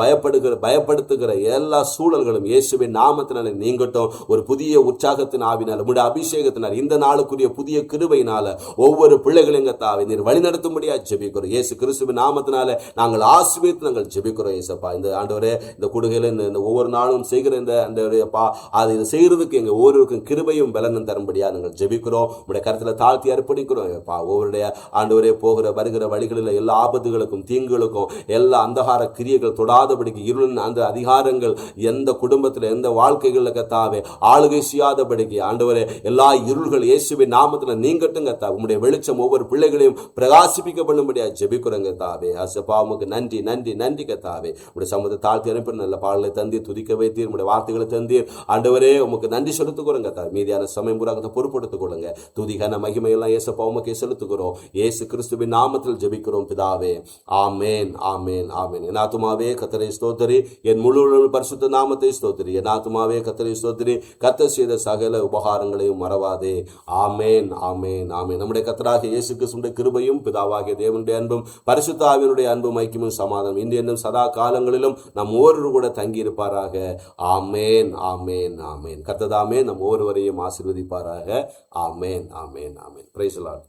பயப்படுத்துகிற எல்லா சூழல்களும் இயேசுவின் நாமத்தினால நீங்கட்டும். ஒரு புதிய உற்சாகத்தின் ஆவினால் உம்முடைய அபிஷேகத்தினால் இந்த நாளுக்குரிய புதிய கிருபையினால ஒவ்வொரு பிள்ளைகளையும் கர்த்தாவே நீர் வழிநடத்தும்படியா ஜெபிக்கிறோம். இயேசு கிறிஸ்துவின் நாமத்தினால நாங்கள் ஆசீர்வதித்து நாங்கள் ஜெபிக்கிறோம் ஏசப்பா. இந்த ஆண்டவரே இந்த கூடுகையில இந்த ஒவ்வொரு நாளும் செய்கிற இந்த ஆண்டவரே அப்பா அதை செய்யறதுக்கு எங்க ஒவ்வொருவருக்கும் கிருபையும் பலனும் தரும்படியா நாங்கள் ஜெபிக்கிறோம். உங்களுடைய கருத்துல தாழ்த்தி அர்ப்பணிக்கிறோம் அப்பா. ஒவ்வொருடைய ஆண்டவரே போகிற வருகிற வழிகளில் எல்லா ஆபத்துகளுக்கும் தீங்குகளுக்கும் எல்லா அந்தகார கிரியைகள் தொடாதபடிக்கு இருளின் அந்த அதிகாரங்கள் எந்த குடும்பத்தில் எந்த வாழ்க்கைகளில் கர்த்தாவே ஆளுகை செய்யாதபடிக்கு ஆண்டவரே எல்லா இருள்கள் இயேசுவின் நாமத்தில் நீங்கட்டும் கர்த்தாவே. உம்முடைய வெளிச்சம் ஒவ்வொரு பிள்ளைகளையும் பிரகாசிப்பிக்கப்படும்படியா ஜெபிக்கிறோம் கர்த்தாவே. அசப்பா உமக்கு நன்றி நன்றி நன்றி கர்த்தாவே. உடைய சமூகத்தை தாழ்த்தி அனுப்பி நல்ல பாடலை தந்தீர், துதிக்க வைத்தீர், உடைய வார்த்தைகளை தந்தீர் ஆண்டவரே. உமக்கு நன்றி செலுத்துக்கிறோம் கர்த்தாவே. மீதியான சமயம் பூராக பொறுப்படுத்திக் கொள்ளுங்க. துதிகான மகிமையெல்லாம் ஏசப்பா உமக்கே செலுத்துகிறோம். இயேசு கிறிஸ்துவின் நாமத்தில் ஜெபிக்கிறோம் பிதாவே. ஆமேன் ஆமேன் ஆமேன். என் ஆத்துமாவே கர்த்தரை ஸ்தோத்திரி, என் முழு பரிசுத்த நாமத்தை ஸ்தோத்திரி. என் ஆத்துமாவே கர்த்தரை ஸ்தோத்திரி, கர்த்தர் செய்த சகல உபகாரங்களையும் மறவாதே. ஆமேன் ஆமேன் ஆமேன். நம்முடைய கர்த்தராகிய இயேசு கிறிஸ்துவின் கிருபையும் பிதாவாகிய தேவனுடைய அன்பும் பரிசுத்த ஆவியினுடைய அன்பும் ஐக்கியமும் சமாதானம் இன்று என்னும் சதா காலங்களிலும் நம் ஒவ்வொரு கூட தங்கி இருப்பாராக. ஆமேன் ஆமேன் ஆமேன். கர்த்தர் தாமே நம் ஒவ்வொருவரையும் ஆசீர்வதிப்பாராக. ஆமேன் ஆமேன் ஆமேன். Praise the Lord.